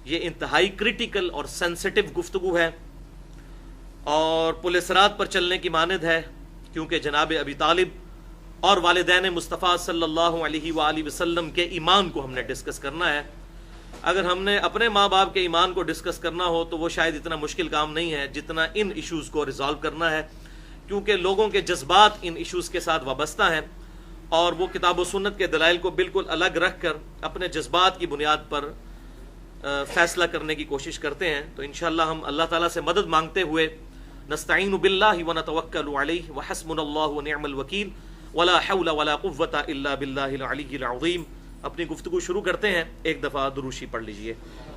یہ انتہائی کریٹیکل اور سینسٹیو گفتگو ہے اور پل صراط پر چلنے کی مانند ہے، کیونکہ جناب ابی طالب اور والدین مصطفیٰ صلی اللہ علیہ وآلہ وسلم کے ایمان کو ہم نے ڈسکس کرنا ہے۔ اگر ہم نے اپنے ماں باپ کے ایمان کو ڈسکس کرنا ہو تو وہ شاید اتنا مشکل کام نہیں ہے جتنا ان ایشوز کو ریزالو کرنا ہے، کیونکہ لوگوں کے جذبات ان ایشوز کے ساتھ وابستہ ہیں اور وہ کتاب و سنت کے دلائل کو بالکل الگ رکھ کر اپنے جذبات کی بنیاد پر فیصلہ کرنے کی کوشش کرتے ہیں۔ تو انشاءاللہ ہم اللہ تعالیٰ سے مدد مانگتے ہوئے نستعین باللہ ونتوکل علیہ وحسبنا اللہ ونعم الوکیل ولا حول ولا قوة الا باللہ العلی العظیم اپنی گفتگو شروع کرتے ہیں۔ ایک دفعہ دروشی پڑھ لیجئے۔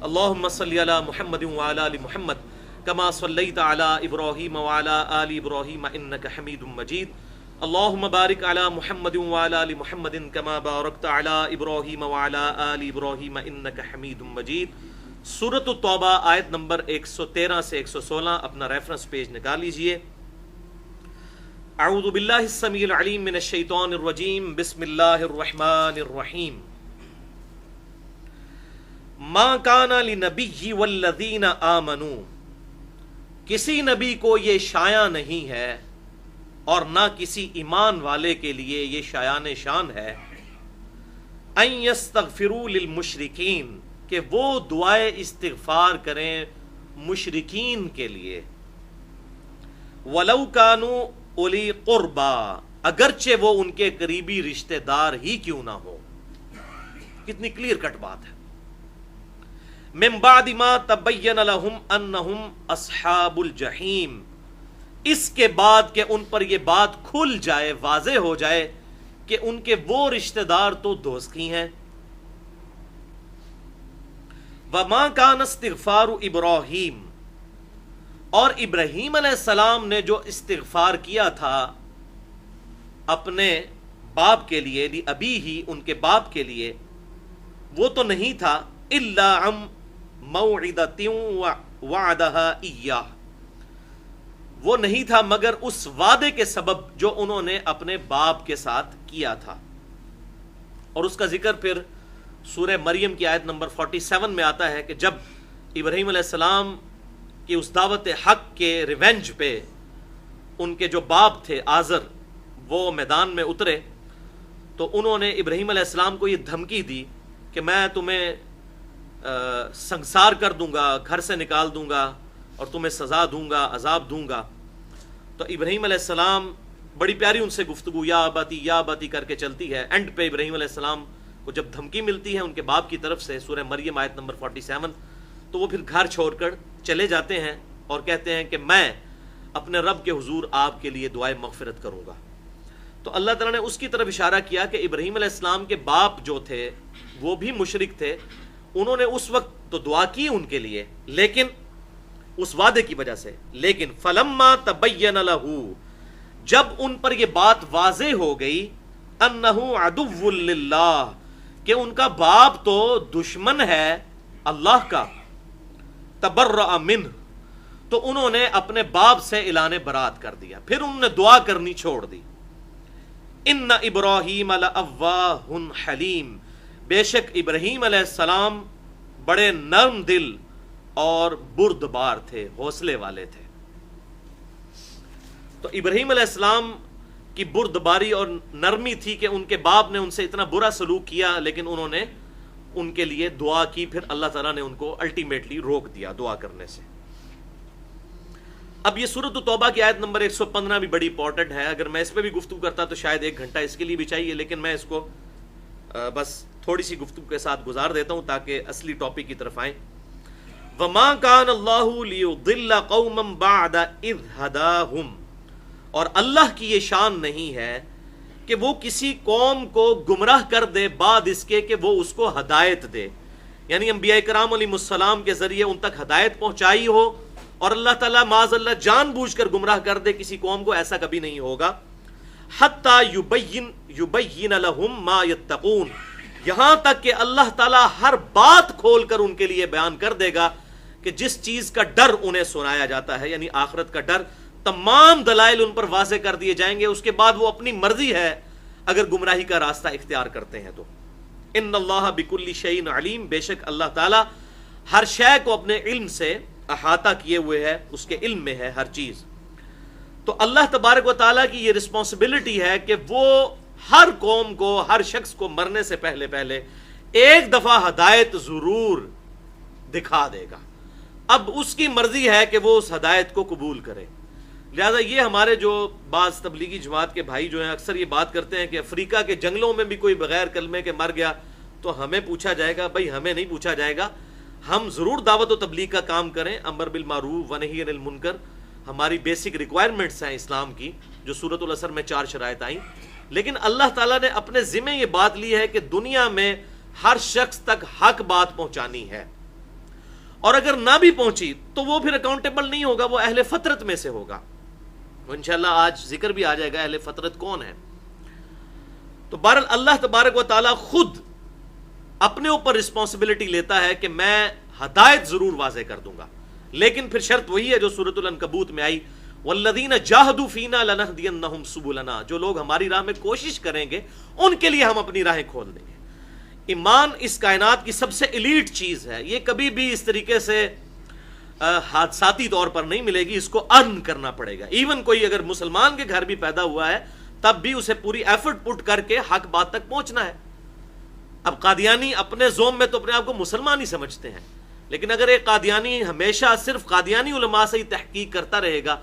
اللہم صلی علی محمد وعلی آل محمد کما صلیت علی ابراہیم وعلی آل ابراہیم انک حمید مجید۔ اللہم بارک علی محمد وعلی آل محمد کما بارکت علی ابراہیم وعلی آل ابراہیم انک حمید مجید۔ سورۃ التوبہ آیت نمبر 113 سے 116 اپنا ریفرنس پیج نکال لیجئے۔ اعوذ باللہ السمیع العلیم من الشیطان الرجیم، بسم اللہ الرحمن الرحیم۔ ما کان لنبی والذین آمنوا، کسی نبی کو یہ شایع نہیں ہے اور نہ کسی ایمان والے کے لیے یہ شایان شان ہے، ان یستغفروا للمشرکین، کہ وہ دعائے استغفار کریں مشرکین کے لیے، ولو کانوا اولی قربا، اگرچہ وہ ان کے قریبی رشتہ دار ہی کیوں نہ ہو۔ کتنی کلیئر کٹ بات ہے۔ من بعد ما تبین لہم انہم اصحاب الجحیم، اس کے بعد کہ ان پر یہ بات کھل جائے، واضح ہو جائے کہ ان کے وہ رشتہ دار تو دوزخی ہیں۔ وما کان استغفار ابراہیم، اور ابراہیم علیہ السلام نے جو استغفار کیا تھا اپنے باپ کے لیے، ابی ان کے باپ کے لیے، وہ تو نہیں تھا الا عن موعدۃ وعدہا ایہ، وہ نہیں تھا مگر اس وعدے کے سبب جو انہوں نے اپنے باپ کے ساتھ کیا تھا۔ اور اس کا ذکر پھر سورہ مریم کی آیت نمبر 47 میں آتا ہے کہ جب ابراہیم علیہ السلام کی اس دعوت حق کے ریونج پہ ان کے جو باپ تھے آزر، وہ میدان میں اترے تو انہوں نے ابراہیم علیہ السلام کو یہ دھمکی دی کہ میں تمہیں سنگسار کر دوں گا، گھر سے نکال دوں گا اور تمہیں سزا دوں گا، عذاب دوں گا۔ تو ابراہیم علیہ السلام بڑی پیاری ان سے گفتگو یا باتی کر کے چلتی ہے۔ اینڈ پہ ابراہیم علیہ السلام کو جب دھمکی ملتی ہے ان کے باپ کی طرف سے، سورہ مریم آیت نمبر 47، تو وہ پھر گھر چھوڑ کر چلے جاتے ہیں اور کہتے ہیں کہ میں اپنے رب کے حضور آپ کے لیے دعائے مغفرت کروں گا۔ تو اللہ تعالیٰ نے اس کی طرف اشارہ کیا کہ ابراہیم علیہ السلام کے باپ جو تھے وہ بھی مشرک تھے، انہوں نے اس وقت تو دعا کی ان کے لیے لیکن اس وعدے کی وجہ سے، لیکن فلما تبین لہ، جب ان پر یہ بات واضح ہو گئی، انہ عدو للہ، کہ ان کا باپ تو دشمن ہے اللہ کا، تبرأ منہ، تو انہوں نے اپنے باپ سے اعلان برات کر دیا، پھر انہوں نے دعا کرنی چھوڑ دی۔ ان ابراہیم لأواہ حلیم، بے شک ابراہیم علیہ السلام بڑے نرم دل اور بردبار تھے، حوصلے والے تھے۔ تو ابراہیم علیہ السلام کی بردباری اور نرمی تھی کہ ان کے باپ نے ان سے اتنا برا سلوک کیا لیکن انہوں نے ان کے لیے دعا کی، پھر اللہ تعالیٰ نے ان کو الٹیمیٹلی روک دیا دعا کرنے سے۔ اب یہ سورۃ التوبہ کی آیت نمبر 115 بھی بڑی امپورٹنٹ ہے، اگر میں اس پہ بھی گفتگو کرتا تو شاید 1 گھنٹہ اس کے لیے بھی چاہیے، لیکن میں اس کو بس تھوڑی سی گفتگو کے ساتھ گزار دیتا ہوں تاکہ اصلی ٹاپک کی طرف آئیں۔ وَمَا كَانَ اللَّهُ لِيُضِلَّ قَوْمًا بَعْدَ إِذْ هَدَاهُمْ، اور اللہ کی یہ شان نہیں ہے کہ وہ کسی قوم کو گمراہ کر دے بعد اس کے کہ وہ اس کو ہدایت دے، یعنی انبیاء کرام علیہ السلام کے ذریعے ان تک ہدایت پہنچائی ہو اور اللہ تعالیٰ معاذ اللہ جان بوجھ کر گمراہ کر دے کسی قوم کو، ایسا کبھی نہیں ہوگا۔ حتی یبین لہم ما یتقون، یہاں تک کہ اللہ تعالیٰ ہر بات کھول کر ان کے لیے بیان کر دے گا کہ جس چیز کا ڈر انہیں سنایا جاتا ہے، یعنی آخرت کا ڈر، تمام دلائل ان پر واضح کر دیے جائیں گے، اس کے بعد وہ اپنی مرضی ہے اگر گمراہی کا راستہ اختیار کرتے ہیں تو۔ ان اللہ بکل شیء علیم، بے شک اللہ تعالیٰ ہر شے کو اپنے علم سے احاطہ کیے ہوئے ہے، اس کے علم میں ہے ہر چیز. تو اللہ تبارک و تعالیٰ کی یہ رسپانسبلٹی ہے کہ وہ ہر قوم کو، ہر شخص کو مرنے سے پہلے پہلے ایک دفعہ ہدایت ضرور دکھا دے گا. اب اس کی مرضی ہے کہ وہ اس ہدایت کو قبول کرے. لہذا یہ ہمارے جو بعض تبلیغی جماعت کے بھائی جو ہیں اکثر یہ بات کرتے ہیں کہ افریقہ کے جنگلوں میں بھی کوئی بغیر کلمے کے مر گیا تو ہمیں پوچھا جائے گا. بھائی ہمیں نہیں پوچھا جائے گا، ہم ضرور دعوت و تبلیغ کا کام کریں، امر بالمعروف و نہی عن المنکر ہماری بیسک ریکوائرمنٹس ہیں اسلام کی، جو سورۃ العصر میں 4 شرائط آئیں. لیکن اللہ تعالیٰ نے اپنے ذمہ یہ بات لی ہے کہ دنیا میں ہر شخص تک حق بات پہنچانی ہے، اور اگر نہ بھی پہنچی تو وہ پھر اکاؤنٹیبل نہیں ہوگا، وہ اہل فطرت میں سے ہوگا. انشاءاللہ آج ذکر بھی آ جائے گا اہل فطرت کون ہے. تو بہرحال اللہ تبارک و تعالیٰ خود اپنے اوپر رسپانسبلٹی لیتا ہے کہ میں ہدایت ضرور واضح کر دوں گا، لیکن پھر شرط وہی ہے جو سورۃ العنکبوت میں آئی، والذین جاہدوا فینا لنہدینہم سبلنا، جو لوگ ہماری راہ میں کوشش کریں گے ان کے لیے ہم اپنی راہیں کھول دیں گے. ایمان اس کائنات کی سب سے ایلیٹ چیز ہے، یہ کبھی بھی اس طریقے سے حادثاتی طور پر نہیں ملے گی، اس کو ارن کرنا پڑے گا. ایون کوئی اگر مسلمان کے گھر بھی پیدا ہوا ہے تب بھی اسے پوری ایفرٹ پٹ کر کے حق بات تک پہنچنا ہے. اب قادیانی اپنے زوم میں تو اپنے آپ کو مسلمان ہی سمجھتے ہیں، لیکن اگر ایک قادیانی ہمیشہ صرف قادیانی علماء سے ہی تحقیق کرتا رہے گا،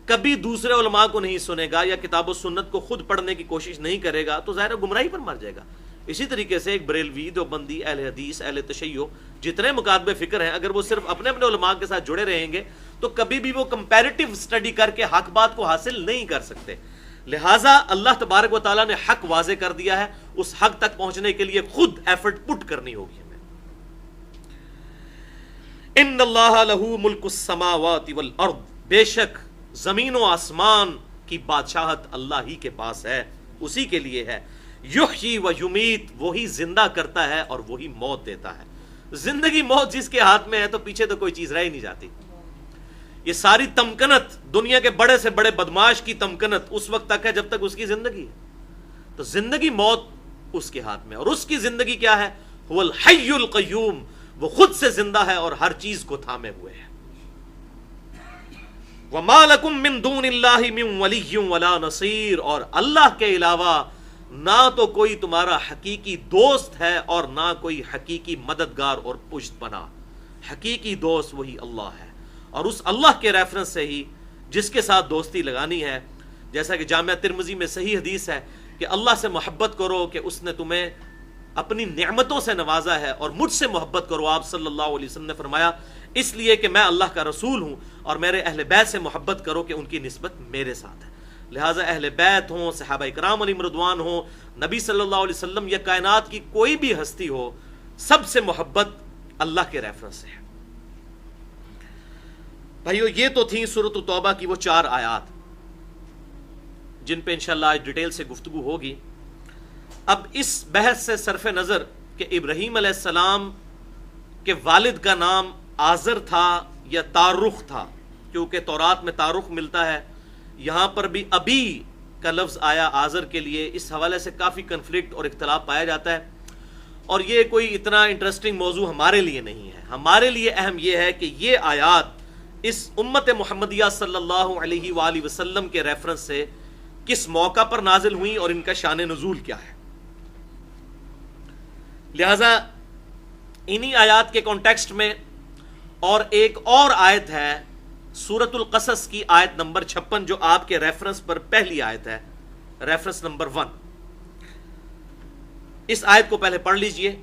کبھی دوسرے علماء کو نہیں سنے گا یا کتاب و سنت کو خود پڑھنے کی کوشش نہیں کرے گا، تو ظاہر گمراہی پر مر جائے گا. اسی طریقے سے ایک بریلوی، دیوبندی، اہل حدیث، اہل تشیع، جتنے مکاتب فکر ہیں، اگر وہ صرف اپنے اپنے علماء کے ساتھ جڑے رہیں گے تو کبھی بھی وہ کمپیریٹیو سٹڈی کر کے حق بات کو حاصل نہیں کر سکتے. لہٰذا اللہ تبارک و تعالیٰ نے حق واضح کر دیا ہے، اس حق تک پہنچنے کے لیے خود ایفرٹ پٹ کرنی ہوگی ہمیں. ان اللہ لہ ملک السماوات والارض، بے شک زمین و آسمان کی بادشاہت اللہ ہی کے پاس ہے، اسی کے لیے ہے. یحیی و یمیت، وہی زندہ کرتا ہے اور وہی موت دیتا ہے. زندگی موت جس کے ہاتھ میں ہے تو پیچھے تو کوئی چیز رہ ہی نہیں جاتی. یہ ساری تمکنت، دنیا کے بڑے سے بڑے بدماش کی تمکنت اس وقت تک ہے جب تک اس کی زندگی ہے. تو زندگی موت اس کے ہاتھ میں، اور اس کی زندگی کیا ہے؟ هو الحی القیوم، وہ خود سے زندہ ہے اور ہر چیز کو تھامے ہوئے ہے. وَمَا لَكُم مِّن دُونِ اللَّهِ مِن وَلِيٍّ وَلَا نَصِيرٍ، اور اللہ کے علاوہ نہ تو کوئی تمہارا حقیقی دوست ہے اور نہ کوئی حقیقی مددگار اور پشت پناہ. حقیقی دوست وہی اللہ ہے، اور اس اللہ کے ریفرنس سے ہی جس کے ساتھ دوستی لگانی ہے، جیسا کہ جامعہ ترمذی میں صحیح حدیث ہے کہ اللہ سے محبت کرو کہ اس نے تمہیں اپنی نعمتوں سے نوازا ہے، اور مجھ سے محبت کرو، آپ صلی اللہ علیہ وسلم نے فرمایا، اس لیے کہ میں اللہ کا رسول ہوں، اور میرے اہل بیت سے محبت کرو کہ ان کی نسبت میرے ساتھ ہے. لہٰذا اہل بیت ہوں، صحابہ اکرام علیہم رضوان ہوں، نبی صلی اللہ علیہ وسلم یا کائنات کی کوئی بھی ہستی ہو، سب سے محبت اللہ کے ریفرنس سے ہے. بھائیو، یہ تو تھیں سورۃ التوبہ کی وہ 4 آیات جن پہ انشاءاللہ آج ڈیٹیل سے گفتگو ہوگی. اب اس بحث سے صرف نظر کہ ابراہیم علیہ السلام کے والد کا نام آزر تھا یا تارخ تھا، کیونکہ تورات میں تارخ ملتا ہے، یہاں پر بھی ابی کا لفظ آیا آزر کے لیے، اس حوالے سے کافی کنفلکٹ اور اختلاف پایا جاتا ہے. اور یہ کوئی اتنا انٹرسٹنگ موضوع ہمارے لیے نہیں ہے. ہمارے لیے اہم یہ ہے کہ یہ آیات اس امت محمدیہ صلی اللہ علیہ وآلہ وسلم کے ریفرنس سے کس موقع پر نازل ہوئیں اور ان کا شان نزول کیا ہے. لہذا انہی آیات کے کانٹیکسٹ میں اور ایک اور آیت ہے سورۃ القصص کی آیت نمبر 56 جو آپ کے ریفرنس پر پہلی آیت ہے، ریفرنس نمبر 1. اس آیت کو پہلے پڑھ لیجئے.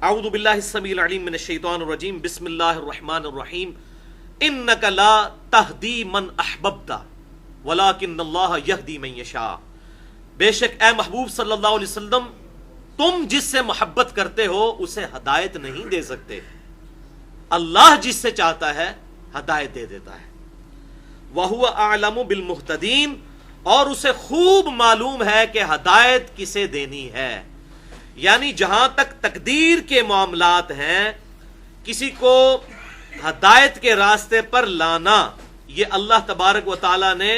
اعوذ باللہ السمیع العلیم من الشیطان الرجیم، بسم اللہ الرحمن الرحیم. انک لا تہدی من احببت ولکن اللہ یہدی من یشاء. بے شک اے محبوب صلی اللہ علیہ وسلم، تم جس سے محبت کرتے ہو اسے ہدایت نہیں دے سکتے، اللہ جس سے چاہتا ہے ہدایت دے دیتا ہے. وَهُوَ أَعْلَمُ بِالْمُهْتَدِينَ، اور اسے خوب معلوم ہے کہ ہدایت کسے دینی ہے. یعنی جہاں تک تقدیر کے معاملات ہیں، کسی کو ہدایت کے راستے پر لانا یہ اللہ تبارک و تعالی نے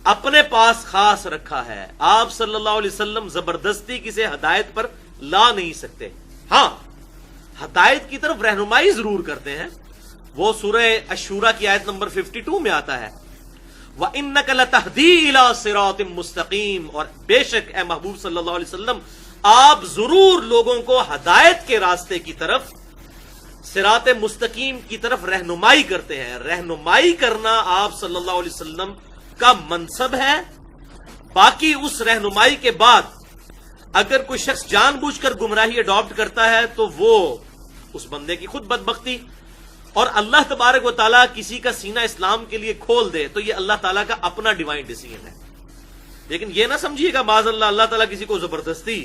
اپنے پاس خاص رکھا ہے. آپ صلی اللہ علیہ وسلم زبردستی کسی ہدایت پر لا نہیں سکتے. ہاں، ہدایت کی طرف رہنمائی ضرور کرتے ہیں. وہ سورہ الشورى کی آیت نمبر 52 میں آتا ہے وَإِنَّكَ لَتَهْدِي إِلَىٰ صِرَاطٍ مُسْتَقِيمٍ، اور بے شک اے محبوب صلی اللہ علیہ وسلم آپ ضرور لوگوں کو ہدایت کے راستے کی طرف، صراط مستقیم کی طرف رہنمائی کرتے ہیں. رہنمائی کرنا آپ صلی اللہ علیہ وسلم کا منصب ہے. باقی اس رہنمائی کے بعد اگر کوئی شخص جان بوجھ کر گمراہی اڈاپٹ کرتا ہے تو وہ اس بندے کی خود بدبختی، اور اللہ تبارک و تعالیٰ کسی کا سینہ اسلام کے لیے کھول دے تو یہ اللہ تعالیٰ کا اپنا ڈیوائن ڈیسیژن ہے. لیکن یہ نہ سمجھیے گا معاذ اللہ تعالیٰ کسی کو زبردستی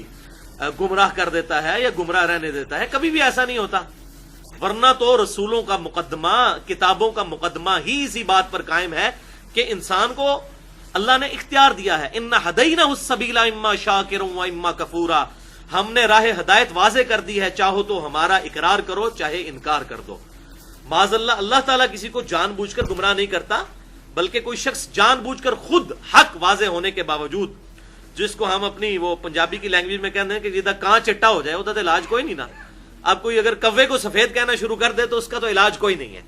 گمراہ کر دیتا ہے یا گمراہ رہنے دیتا ہے. کبھی بھی ایسا نہیں ہوتا. ورنہ تو رسولوں کا مقدمہ، کتابوں کا مقدمہ ہی اسی بات پر قائم ہے کہ انسان کو اللہ نے اختیار دیا ہے. اِنَّا هَدَيْنَاهُ السَّبِيلَ إِمَّا شَاكِرًا وَإِمَّا كَفُورًا، ہم نے راہ ہدایت واضح کر دی ہے، چاہو تو ہمارا اقرار کرو چاہے انکار کر دو. معاذ اللہ تعالیٰ کسی کو جان بوجھ کر گمراہ نہیں کرتا، بلکہ کوئی شخص جان بوجھ کر خود حق واضح ہونے کے باوجود، جس کو ہم اپنی وہ پنجابی کی لینگویج میں کہتے ہیں کہ جدھا کہاں چٹا ہو جائے ادھر علاج کوئی نہیں نا. اب کوئی اگر کوے کو سفید کہنا شروع کر دے تو اس کا تو علاج کوئی نہیں ہے.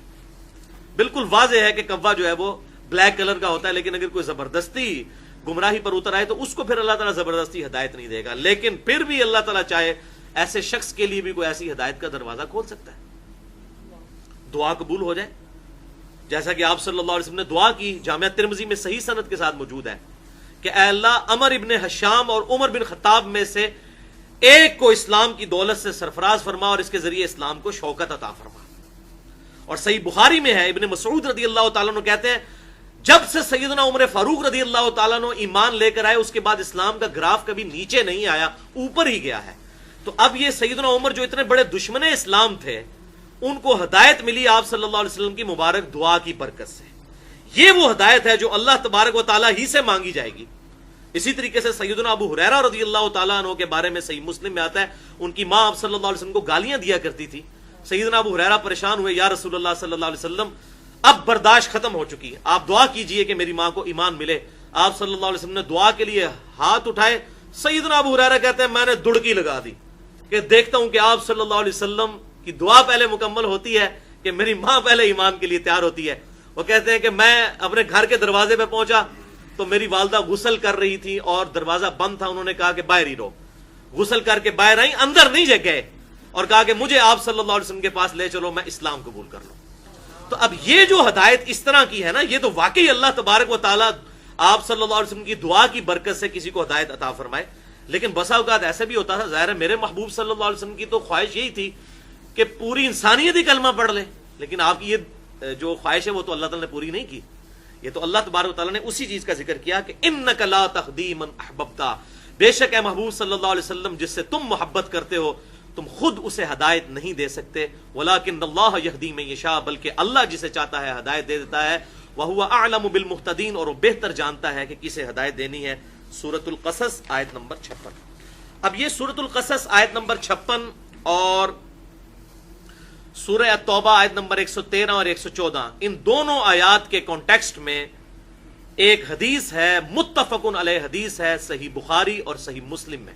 بالکل واضح ہے کہ کوا جو ہے وہ بلیک کلر کا ہوتا ہے، لیکن اگر کوئی زبردستی گمراہی پر اتر آئے تو اس کو پھر اللہ تعالیٰ زبردستی ہدایت نہیں دے گا. لیکن پھر بھی اللہ تعالیٰ چاہے ایسے شخص کے لیے بھی کوئی ایسی ہدایت کا دروازہ کھول سکتا ہے. دعا قبول ہو جائے، جیسا کہ آپ صلی اللہ علیہ وسلم نے دعا کی، جامعہ ترمذی میں صحیح سند کے ساتھ موجود ہے کہ اے اللہ عمر ابن حشام اور عمر بن خطاب میں سے ایک کو اسلام کی دولت سے سرفراز فرما اور اس کے ذریعے اسلام کو شوکت عطا فرما. اور صحیح بخاری میں ہے، ابن مسعود رضی اللہ تعالیٰ عنہ کہتے ہیں جب سے سیدنا عمر فاروق رضی اللہ تعالیٰ عنہ ایمان لے کر آئے اس کے بعد اسلام کا گراف کبھی نیچے نہیں آیا، اوپر ہی گیا ہے. تو اب یہ سیدنا عمر جو اتنے بڑے دشمن اسلام تھے، ان کو ہدایت ملی آپ صلی اللہ علیہ وسلم کی مبارک دعا کی برکت سے. یہ وہ ہدایت ہے جو اللہ تبارک و تعالیٰ ہی سے مانگی جائے گی. اسی طریقے سے سیدنا ابو ہریرہ رضی اللہ تعالیٰ عنہ کے بارے میں صحیح مسلم میں آتا ہے، ان کی ماں آپ صلی اللہ علیہ وسلم کو گالیاں دیا کرتی تھی. سیدنا ابو ہریرہ پریشان ہوئے، یا رسول اللہ صلی اللہ علیہ وسلم اب برداشت ختم ہو چکی ہے، آپ دعا کیجئے کہ میری ماں کو ایمان ملے. آپ صلی اللہ علیہ وسلم نے دعا کے لیے ہاتھ اٹھائے. سیدنا ابو ہریرہ کہتے ہیں میں نے دڑکی لگا دی کہ دیکھتا ہوں کہ آپ صلی اللہ علیہ وسلم کی دعا پہلے مکمل ہوتی ہے کہ میری ماں پہلے ایمان کے لیے تیار ہوتی ہے. وہ کہتے ہیں کہ میں اپنے گھر کے دروازے پہ پہنچا تو میری والدہ غسل کر رہی تھی اور دروازہ بند تھا. انہوں نے کہا کہ باہر ہی رہو. غسل کر کے باہر آئی، اندر نہیں گئے اور کہا کہ مجھے آپ صلی اللہ علیہ وسلم کے پاس لے چلو، میں اسلام قبول کر لوں. تو اب یہ جو ہدایت اس طرح کی ہے نا، یہ تو واقعی اللہ تبارک و تعالیٰ آپ صلی اللہ علیہ وسلم کی دعا کی برکت سے کسی کو ہدایت عطا فرمائے. لیکن بسا اوقات ایسا بھی ہوتا تھا، ظاہر ہے میرے محبوب صلی اللہ علیہ وسلم کی تو خواہش یہی تھی کہ پوری انسانیت ہی کلمہ پڑھ لے، لیکن آپ کی یہ جو خواہش ہے وہ تو اللہ تعالیٰ نے پوری نہیں کی. یہ تو اللہ تبارک و تعالیٰ نے اسی چیز کا ذکر کیا کہ انک لا تہدی من احببت، بے شک اے محبوب صلی اللہ علیہ وسلم جس سے تم محبت کرتے ہو تم خود اسے ہدایت نہیں دے سکتے. ولکن اللہ یہدی من یشاء، بلکہ اللہ جسے چاہتا ہے ہدایت دے دیتا ہے. وہو اعلم بالمہتدین، اور وہ بہتر جانتا ہے کہ کسے ہدایت دینی ہے. سورۃ القصص آیت نمبر 56. اب یہ سورۃ القصص آیت نمبر 56 اور سورہ التوبہ آیت نمبر 113 اور 114، ان دونوں آیات کے کانٹیکسٹ میں ایک حدیث ہے، متفقن علیہ حدیث ہے، صحیح بخاری اور صحیح مسلم میں،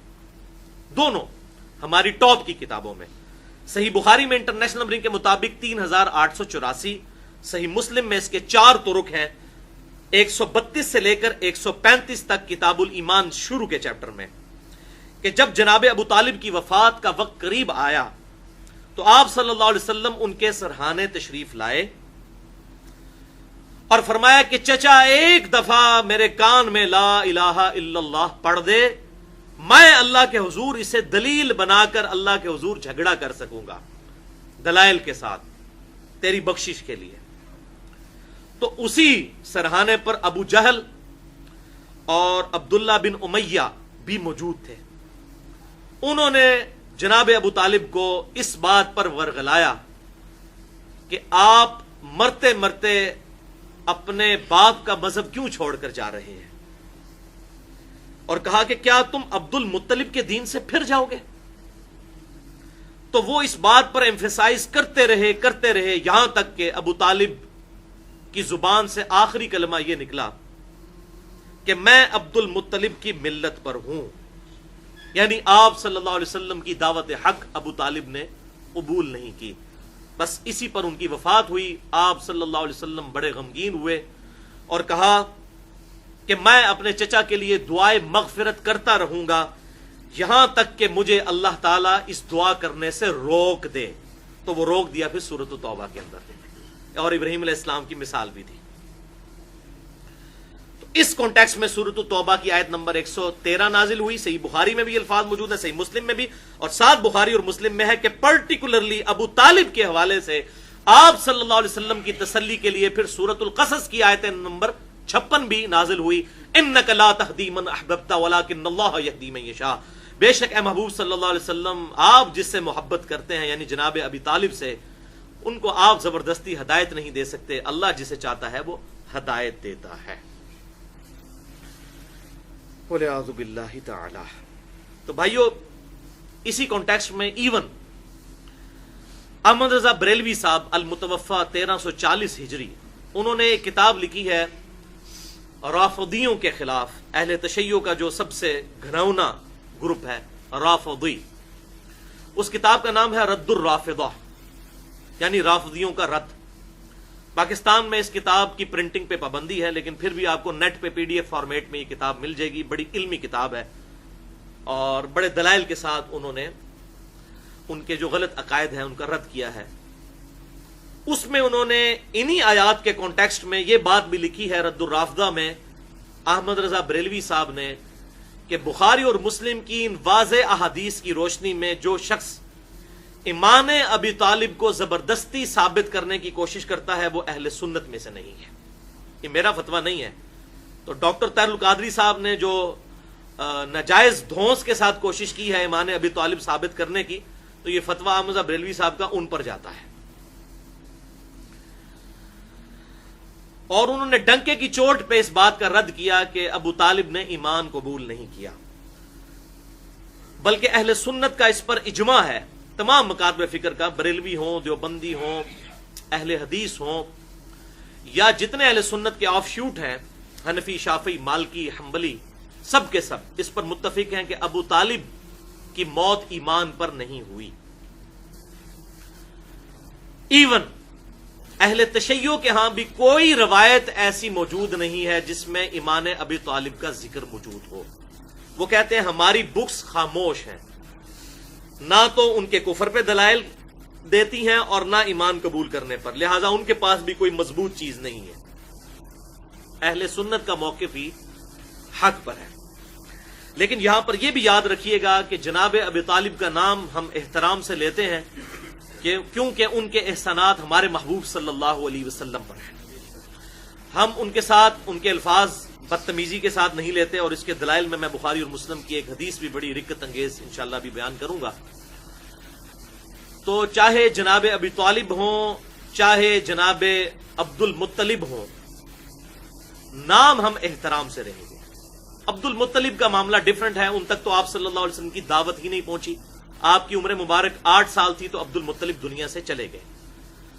دونوں ہماری ٹاپ کی کتابوں میں. صحیح بخاری میں انٹرنیشنل نمبرنگ کے مطابق 3884، صحیح مسلم میں اس کے 4 طرق ہیں، 132 سے لے کر 135 تک کتاب الایمان شروع کے چیپٹر میں، کہ جب جناب ابو طالب کی وفات کا وقت قریب آیا تو آپ صلی اللہ علیہ وسلم ان کے سرحانے تشریف لائے اور فرمایا کہ چچا ایک دفعہ میرے کان میں لا الہ الا اللہ پڑھ دے، میں اللہ کے حضور اسے دلیل بنا کر اللہ کے حضور جھگڑا کر سکوں گا دلائل کے ساتھ تیری بخشش کے لیے. تو اسی سرحانے پر ابو جہل اور عبداللہ بن امیہ بھی موجود تھے. انہوں نے جناب ابو طالب کو اس بات پر ورغلایا کہ آپ مرتے مرتے اپنے باپ کا مذہب کیوں چھوڑ کر جا رہے ہیں، اور کہا کہ کیا تم عبد المطلب کے دین سے پھر جاؤ گے. تو وہ اس بات پر ایمفیسائز کرتے رہے یہاں تک کہ ابو طالب کی زبان سے آخری کلمہ یہ نکلا کہ میں عبد المطلب کی ملت پر ہوں. یعنی آپ صلی اللہ علیہ وسلم کی دعوت حق ابو طالب نے قبول نہیں کی. بس اسی پر ان کی وفات ہوئی. آپ صلی اللہ علیہ وسلم بڑے غمگین ہوئے اور کہا کہ میں اپنے چچا کے لیے دعائے مغفرت کرتا رہوں گا یہاں تک کہ مجھے اللہ تعالیٰ اس دعا کرنے سے روک دے. تو وہ روک دیا پھر سورۃ توبہ کے اندر. اور ابراہیم علیہ السلام کی مثال بھی تھی. تو اس کانٹیکسٹ میں سورۃ توبہ کی آیت نمبر 113 نازل ہوئی. صحیح بخاری میں بھی الفاظ موجود ہیں, صحیح مسلم میں بھی, اور ساتھ بخاری اور مسلم میں ہے کہ پرٹیکولرلی ابو طالب کے حوالے سے آپ صلی اللہ علیہ وسلم کی تسلی کے لیے پھر سورۃ القصص کی آیت نمبر 56 بھی نازل ہوئی. انک لا تہدی من احببت ولکن اللہ یہدی من یشاء. بے شک اے محبوب صلی اللہ علیہ وسلم, آپ جس سے محبت کرتے ہیں یعنی جناب ابی طالب سے, ان کو آپ زبردستی ہدایت نہیں دے سکتے. اللہ جسے چاہتا ہے وہ ہدایت دیتا ہے. وَلِعَاذُ بِاللَّهِ تَعَالَى. تو بھائیو, اسی کانٹیکسٹ میں ایون احمد رضا بریلوی صاحب المتوفا 1340 ہجری, انہوں نے ایک کتاب لکھی ہے رافضیوں کے خلاف. اہل تشیع کا جو سب سے گھناؤنا گروپ ہے رافضی, اس کتاب کا نام ہے رد الرافضہ, یعنی رافضیوں کا رد. پاکستان میں اس کتاب کی پرنٹنگ پہ پابندی ہے, لیکن پھر بھی آپ کو نیٹ پہ PDF فارمیٹ میں یہ کتاب مل جائے گی. بڑی علمی کتاب ہے اور بڑے دلائل کے ساتھ انہوں نے ان کے جو غلط عقائد ہیں ان کا رد کیا ہے. اس میں انہوں نے انہی آیات کے کانٹیکسٹ میں یہ بات بھی لکھی ہے رد الرافضہ میں, احمد رضا بریلوی صاحب نے, کہ بخاری اور مسلم کی ان واضح احادیث کی روشنی میں جو شخص ایمان ابی طالب کو زبردستی ثابت کرنے کی کوشش کرتا ہے وہ اہل سنت میں سے نہیں ہے. یہ میرا فتویٰ نہیں ہے. تو ڈاکٹر طاہر القادری صاحب نے جو ناجائز دھونس کے ساتھ کوشش کی ہے ایمان ابی طالب ثابت کرنے کی, تو یہ فتویٰ احمد رضا بریلوی صاحب کا ان پر جاتا ہے. اور انہوں نے ڈنکے کی چوٹ پہ اس بات کا رد کیا کہ ابو طالب نے ایمان قبول نہیں کیا, بلکہ اہل سنت کا اس پر اجماع ہے. تمام مکاتب فکر کا, بریلوی ہوں, دیوبندی ہوں, اہل حدیث ہوں, یا جتنے اہل سنت کے آف شوٹ ہیں, حنفی, شافعی, مالکی, حنبلی, سب کے سب اس پر متفق ہیں کہ ابو طالب کی موت ایمان پر نہیں ہوئی. ایون اہل تشیع کے ہاں بھی کوئی روایت ایسی موجود نہیں ہے جس میں ایمان ابی طالب کا ذکر موجود ہو. وہ کہتے ہیں ہماری بکس خاموش ہیں, نہ تو ان کے کفر پہ دلائل دیتی ہیں اور نہ ایمان قبول کرنے پر, لہذا ان کے پاس بھی کوئی مضبوط چیز نہیں ہے. اہل سنت کا موقف ہی حق پر ہے. لیکن یہاں پر یہ بھی یاد رکھیے گا کہ جناب ابی طالب کا نام ہم احترام سے لیتے ہیں کیونکہ ان کے احسانات ہمارے محبوب صلی اللہ علیہ وسلم پر ہیں. ہم ان کے ساتھ ان کے الفاظ بدتمیزی کے ساتھ نہیں لیتے, اور اس کے دلائل میں بخاری اور مسلم کی ایک حدیث بھی بڑی رکت انگیز انشاءاللہ بھی بیان کروں گا. تو چاہے جناب ابی طالب ہوں, چاہے جناب عبد المطلب ہوں, نام ہم احترام سے رہیں گے. عبد المطلب کا معاملہ ڈیفرنٹ ہے, ان تک تو آپ صلی اللہ علیہ وسلم کی دعوت ہی نہیں پہنچی. آپ کی عمر مبارک 8 سال تھی تو عبد المطلب دنیا سے چلے گئے,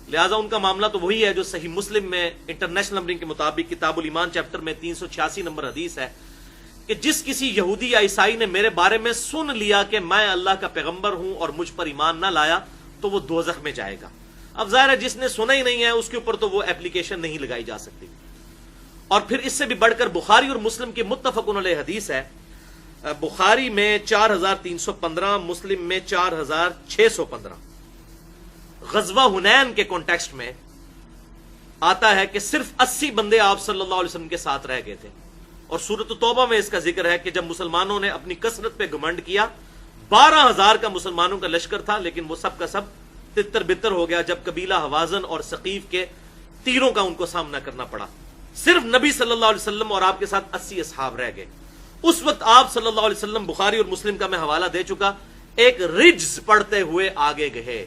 لہذا ان کا معاملہ تو وہی ہے جو صحیح مسلم میں انٹرنیشنل نمبرنگ کے مطابق کتاب الایمان چیپٹر میں 386 نمبر حدیث ہے کہ جس کسی یہودی یا عیسائی نے میرے بارے میں سن لیا کہ میں اللہ کا پیغمبر ہوں اور مجھ پر ایمان نہ لایا تو وہ دوزخ میں جائے گا. اب ظاہر ہے جس نے سنا ہی نہیں ہے اس کے اوپر تو وہ اپلیکیشن نہیں لگائی جا سکتی. اور پھر اس سے بھی بڑھ کر بخاری اور مسلم کی متفقن علیہ حدیث ہے, بخاری میں 4315, مسلم میں 4615. غزوہ حنین کے کانٹیکسٹ میں آتا ہے کہ صرف 80 بندے آپ صلی اللہ علیہ وسلم کے ساتھ رہ گئے تھے, اور سورۃ توبہ میں اس کا ذکر ہے کہ جب مسلمانوں نے اپنی کثرت پہ گھمنڈ کیا, 12,000 کا مسلمانوں کا لشکر تھا, لیکن وہ سب کا سب تتر بتر ہو گیا جب قبیلہ حوازن اور ثقیف کے تیروں کا ان کو سامنا کرنا پڑا. صرف نبی صلی اللہ علیہ وسلم اور آپ کے ساتھ 80 اصحاب رہ گئے. اس وقت آپ صلی اللہ علیہ وسلم, بخاری اور مسلم کا میں حوالہ دے چکا, ایک رجز پڑھتے ہوئے آگے گئے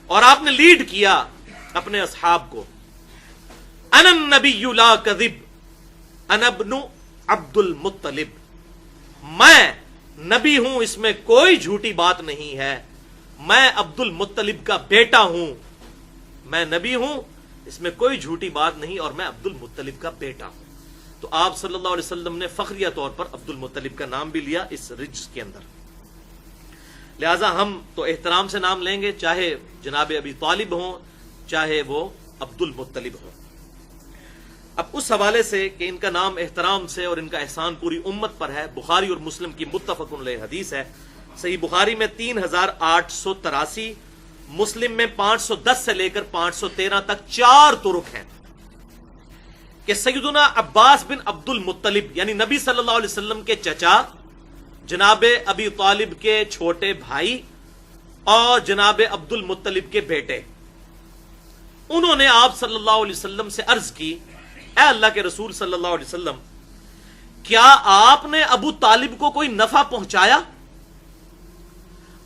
اور آپ نے لیڈ کیا اپنے اصحاب کو, انا النبی لا کذب انا ابن عبد المطلب, میں نبی ہوں, اس میں کوئی جھوٹی بات نہیں ہے, میں عبد المطلب کا بیٹا ہوں. میں نبی ہوں, اس میں کوئی جھوٹی بات نہیں, اور میں عبد المطلب کا بیٹا ہوں. تو آپ صلی اللہ علیہ وسلم نے فخریہ طور پر عبد المطلب کا نام بھی لیا اس رجز کے اندر. لہٰذا ہم تو احترام سے نام لیں گے، چاہے جناب ابی طالب ہوں چاہے وہ عبد المطلب ہوں۔ اب اس حوالے سے کہ ان کا نام احترام سے اور ان کا احسان پوری امت پر ہے، بخاری اور مسلم کی متفق علیہ حدیث ہے۔ صحیح بخاری میں 3883، مسلم میں 510 سے لے کر 513 تک 4 طرق ہیں کہ سیدنا عباس بن عبد المطلب یعنی نبی صلی اللہ علیہ وسلم کے چچا، جناب ابی طالب کے چھوٹے بھائی اور جناب عبد المطلب کے بیٹے، انہوں نے آپ صلی اللہ علیہ وسلم سے عرض کی، اے اللہ کے رسول صلی اللہ علیہ وسلم، کیا آپ نے ابو طالب کو کوئی نفع پہنچایا؟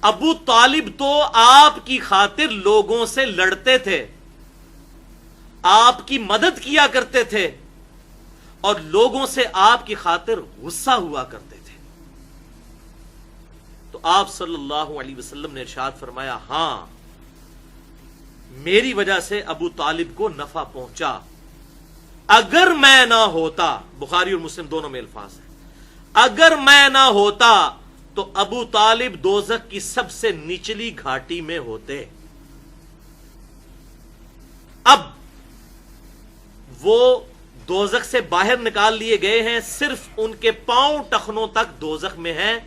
ابو طالب تو آپ کی خاطر لوگوں سے لڑتے تھے، آپ کی مدد کیا کرتے تھے اور لوگوں سے آپ کی خاطر غصہ ہوا کرتے تھے۔ تو آپ صلی اللہ علیہ وسلم نے ارشاد فرمایا، ہاں میری وجہ سے ابو طالب کو نفع پہنچا، اگر میں نہ ہوتا، بخاری اور مسلم دونوں میں الفاظ ہیں، اگر میں نہ ہوتا تو ابو طالب دوزخ کی سب سے نچلی گھاٹی میں ہوتے۔ اب وہ دوزخ سے باہر نکال لیے گئے ہیں، صرف ان کے پاؤں ٹخنوں تک دوزخ میں ہیں،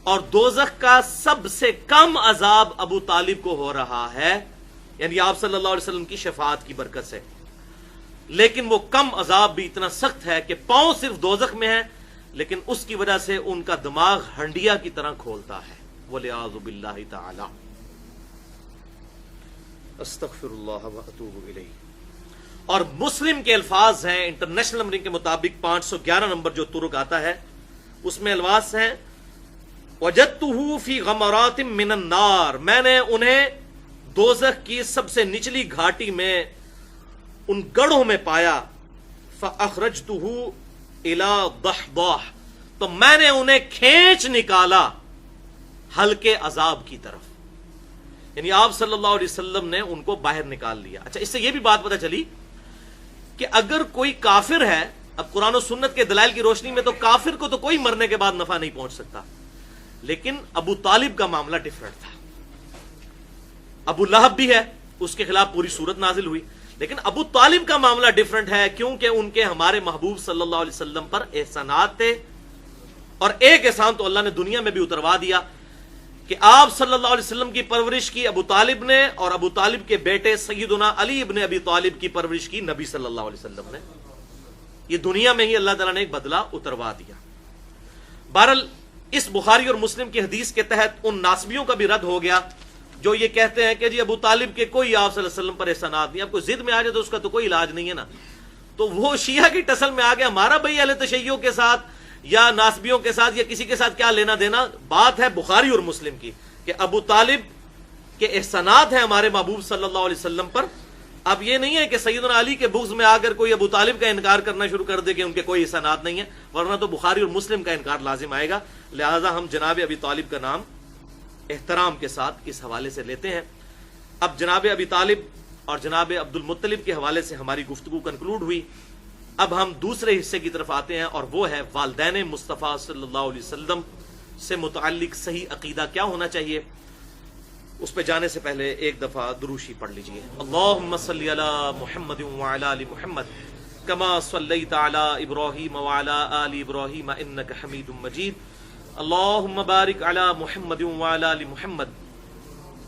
اور دوزخ کا سب سے کم عذاب ابو طالب کو ہو رہا ہے، یعنی آپ صلی اللہ علیہ وسلم کی شفاعت کی برکت سے۔ لیکن وہ کم عذاب بھی اتنا سخت ہے کہ پاؤں صرف دوزخ میں ہیں، لیکن اس کی وجہ سے ان کا دماغ ہنڈیا کی طرح کھولتا ہے، وَلِعَاذُ بِاللَّهِ تَعَالَى۔ استغفر اللہ واتوب الیہ۔ اور مسلم کے الفاظ ہیں، انٹرنیشنل نمبرنگ کے مطابق 511 نمبر جو طرق آتا ہے اس میں الفاظ ہیں، وجدتہ فی غمرات من النار، میں نے انہیں دوزخ کی سب سے نچلی گھاٹی میں ان گڑھوں میں پایا، فاخرجتہ الی ضحضاح، تو میں نے انہیں کھینچ نکالا ہلکے عذاب کی طرف، یعنی آپ صلی اللہ علیہ وسلم نے ان کو باہر نکال لیا۔ اچھا، اس سے یہ بھی بات پتہ چلی کہ اگر کوئی کافر ہے، اب قرآن و سنت کے دلائل کی روشنی میں تو کافر کو تو کوئی مرنے کے بعد نفع نہیں پہنچ سکتا، لیکن ابو طالب کا معاملہ ڈیفرنٹ تھا۔ ابو لہب بھی ہے، اس کے خلاف پوری سورت نازل ہوئی، لیکن ابو طالب کا معاملہ ڈیفرنٹ ہے، کیونکہ ان کے ہمارے محبوب صلی اللہ علیہ وسلم پر احسانات تھے، اور ایک احسان تو اللہ نے دنیا میں بھی اتروا دیا کہ آپ صلی اللہ علیہ وسلم کی پرورش کی ابو طالب نے، اور ابو طالب کے بیٹے سیدنا علی ابن ابی طالب کی پرورش کی نبی صلی اللہ علیہ وسلم نے۔ یہ دنیا میں ہی اللہ تعالیٰ نے ایک بدلہ اتروا دیا۔ بہرحال اس بخاری اور مسلم کی حدیث کے تحت ان ناسبیوں کا بھی رد ہو گیا جو یہ کہتے ہیں کہ جی ابو طالب کے کوئی آپ صلی اللہ علیہ وسلم پر احسانات نہیں، آپ کو ضد میں آ جائے تو اس کا تو کوئی علاج نہیں ہے نا، تو وہ شیعہ کی ٹسل میں آ گیا، ہمارا بھائی اہل تشیع کے ساتھ یا ناسبیوں کے ساتھ یا کسی کے ساتھ کیا لینا دینا۔ بات ہے بخاری اور مسلم کی کہ ابو طالب کے احسانات ہیں ہمارے محبوب صلی اللہ علیہ وسلم پر۔ اب یہ نہیں ہے کہ سیدنا علی کے بغض میں آ کر کوئی ابو طالب کا انکار کرنا شروع کر دے کہ ان کے کوئی احسانات نہیں ہیں، ورنہ تو بخاری اور مسلم کا انکار لازم آئے گا۔ لہذا ہم جناب ابی طالب کا نام احترام کے ساتھ اس حوالے سے لیتے ہیں۔ اب جناب ابی طالب اور جناب عبد المطلب کے حوالے سے ہماری گفتگو کنکلوڈ ہوئی۔ اب ہم دوسرے حصے کی طرف آتے ہیں، اور وہ ہے والدین مصطفیٰ صلی اللہ علیہ وسلم سے متعلق صحیح عقیدہ کیا ہونا چاہیے۔ اس پہ جانے سے پہلے ایک دفعہ دروشی پڑھ لیجئے۔ اللہم صلی علی محمد وعلی آل محمد کما صلیت علی ابراہیم وعلی آل ابراہیم انک حمید مجید، اللہم بارک علی محمد وعلی آل محمد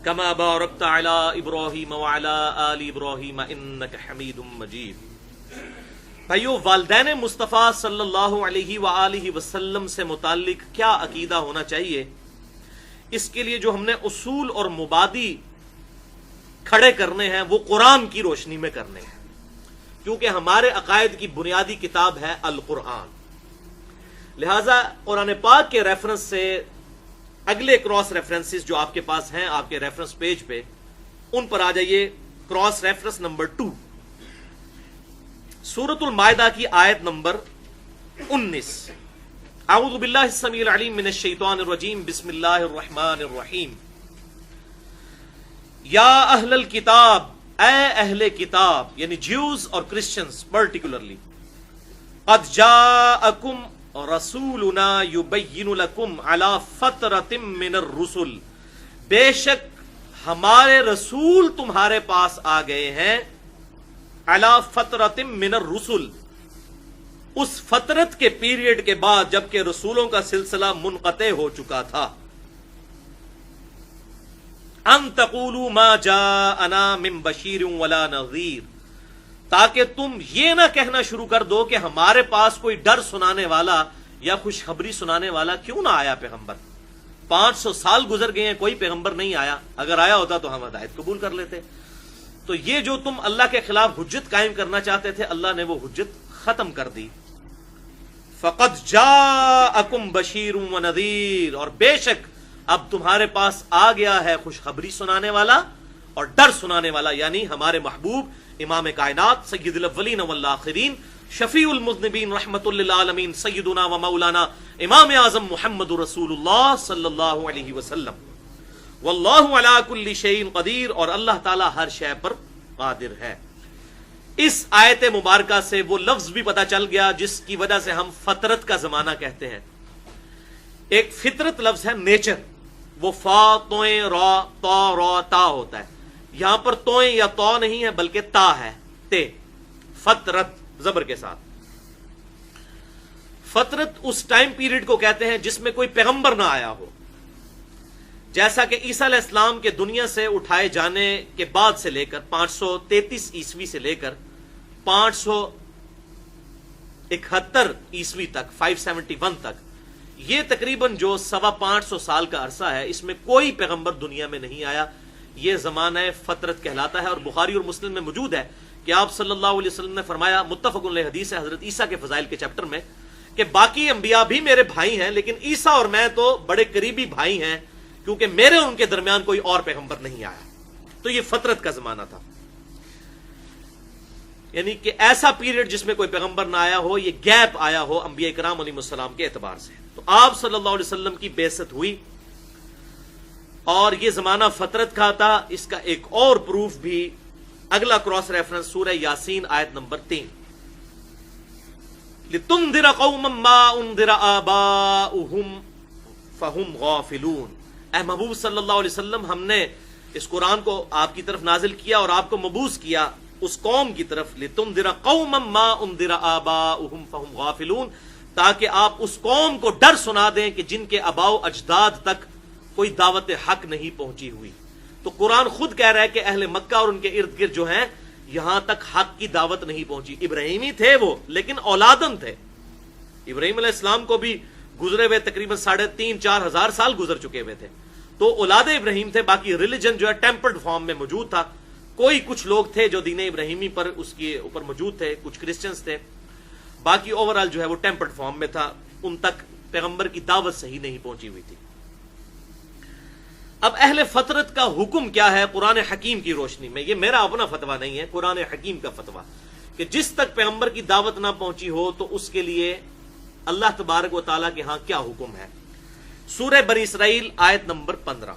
کما بارکت علی ابراہیم وعلی آل ابراہیم انک حمید مجید۔ بھائیو، والدین مصطفیٰ صلی اللہ علیہ وآلہ وسلم سے متعلق کیا عقیدہ ہونا چاہیے، اس کے لیے جو ہم نے اصول اور مبادی کھڑے کرنے ہیں وہ قرآن کی روشنی میں کرنے ہیں، کیونکہ ہمارے عقائد کی بنیادی کتاب ہے القرآن۔ لہذا قرآن پاک کے ریفرنس سے اگلے کراس ریفرنسز جو آپ کے پاس ہیں آپ کے ریفرنس پیج پہ، ان پر آ جائیے۔ کراس ریفرنس نمبر 2، سورۃ المائدہ کی آیت نمبر 19۔ اعوذ باللہ السمیع العلیم من الشیطان الرجیم، بسم اللہ الرحمن الرحیم۔ یا اہل الکتاب، اے اہل کتاب، یعنی جیوز اور کرسچنز پرٹیکولرلی، قد جاءکم رسولنا یبین لکم علی فترۃ من الرسل، بے شک ہمارے رسول تمہارے پاس آ گئے ہیں علی فترۃ من الرسل، اس فترت کے پیریڈ کے بعد جبکہ رسولوں کا سلسلہ منقطع ہو چکا تھا. ان تقولوا ما جاءنا من بشیر ولا نذیر، تاکہ تم یہ نہ کہنا شروع کر دو کہ ہمارے پاس کوئی ڈر سنانے والا یا خوشخبری سنانے والا کیوں نہ آیا پیغمبر. 500 سال گزر گئے ہیں، کوئی پیغمبر نہیں آیا. اگر آیا ہوتا تو ہم ہدایت قبول کر لیتے. تو یہ جو تم اللہ کے خلاف حجت قائم کرنا چاہتے تھے، اللہ نے وہ حجت ختم کر دی. فقد جاءکم بشیر ونذیر، اور بے شک اب تمہارے پاس آ گیا ہے خوشخبری سنانے والا اور ڈر سنانے والا، یعنی ہمارے محبوب امام کائنات سید الاولین والآخرین شفیع المذنبین رحمت للعالمین سیدنا و مولانا امام اعظم محمد رسول اللہ صلی اللہ علیہ وسلم. واللہ علی کل شیء قدیر، اور اللہ تعالی ہر شے پر قادر ہے. اس آیت مبارکہ سے وہ لفظ بھی پتہ چل گیا جس کی وجہ سے ہم فطرت کا زمانہ کہتے ہیں. ایک فطرت لفظ ہے نیچر، وہ فا توئیں را تا را تا ہوتا ہے. یہاں پر توئیں یا تو نہیں ہے بلکہ تا ہے، تے. فطرت زبر کے ساتھ. فطرت اس ٹائم پیریڈ کو کہتے ہیں جس میں کوئی پیغمبر نہ آیا ہو. جیسا کہ عیسیٰ علیہ السلام کے دنیا سے اٹھائے جانے کے بعد سے لے کر 533 عیسوی سے لے کر 571 عیسوی تک 571 تک، یہ تقریباً جو 525 سال کا عرصہ ہے، اس میں کوئی پیغمبر دنیا میں نہیں آیا. یہ زمانہ فطرت کہلاتا ہے. اور بخاری اور مسلم میں موجود ہے کہ آپ صلی اللہ علیہ وسلم نے فرمایا، متفق علیہ حدیث ہے حضرت عیسیٰ کے فضائل کے چیپٹر میں، کہ باقی انبیاء بھی میرے بھائی ہیں لیکن عیسیٰ اور میں تو بڑے قریبی بھائی ہیں کیونکہ میرے ان کے درمیان کوئی اور پیغمبر نہیں آیا. تو یہ فطرت کا زمانہ تھا، یعنی کہ ایسا پیریڈ جس میں کوئی پیغمبر نہ آیا ہو، یہ گیپ آیا ہو انبیاء کرام علیہ السلام کے اعتبار سے. تو آپ صلی اللہ علیہ وسلم کی بعثت ہوئی اور یہ زمانہ فطرت کا تھا. اس کا ایک اور پروف بھی اگلا کراس ریفرنس سورہ یاسین آیت نمبر 3، لِتُنذِرَ قَوْمًا مَّا أُنذِرَ آبَاؤُهُمْ فَهُمْ غَافِلُونَ. اے محبوب صلی اللہ علیہ وسلم، ہم نے اس قرآن کو آپ کی طرف نازل کیا اور آپ کو مبعوث کیا اس قوم کی طرف، لِتُنذِرَ قَوْمًا مَّا أُنذِرَ آبَاؤُهُمْ فَهُمْ غَافِلُونَ، تاکہ آپ اس قوم کو ڈر سنا دیں کہ جن کے آباء و اجداد تک کوئی دعوت حق نہیں پہنچی ہوئی. تو قرآن خود کہہ رہا ہے کہ اہل مکہ اور ان کے ارد گرد جو ہیں یہاں تک حق کی دعوت نہیں پہنچی. ابراہیمی تھے وہ لیکن اولادن تھے. ابراہیم علیہ السلام کو بھی گزرے ہوئے تقریباً 3,500-4 ہزار سال گزر چکے ہوئے تھے. تو اولاد ابراہیم تھے. باقی ریلیجن جو ہے ٹیمپرڈ فارم میں موجود تھا. کوئی کچھ لوگ تھے جو دین ابراہیمی پر اس کے اوپر موجود تھے، کچھ کرسچنز تھے. باقی اوورال جو ہے وہ ٹیمپرڈ فارم میں تھا، ان تک پیغمبر کی دعوت صحیح نہیں پہنچی ہوئی تھی. اب اہل فطرت کا حکم کیا ہے قرآن حکیم کی روشنی میں؟ یہ میرا اپنا فتویٰ نہیں ہے، قرآن حکیم کا فتویٰ، کہ جس تک پیغمبر کی دعوت نہ پہنچی ہو تو اس کے لیے اللہ تبارک و تعالیٰ کے ہاں کیا حکم ہے. سورہ بنی اسرائیل آیت نمبر 15،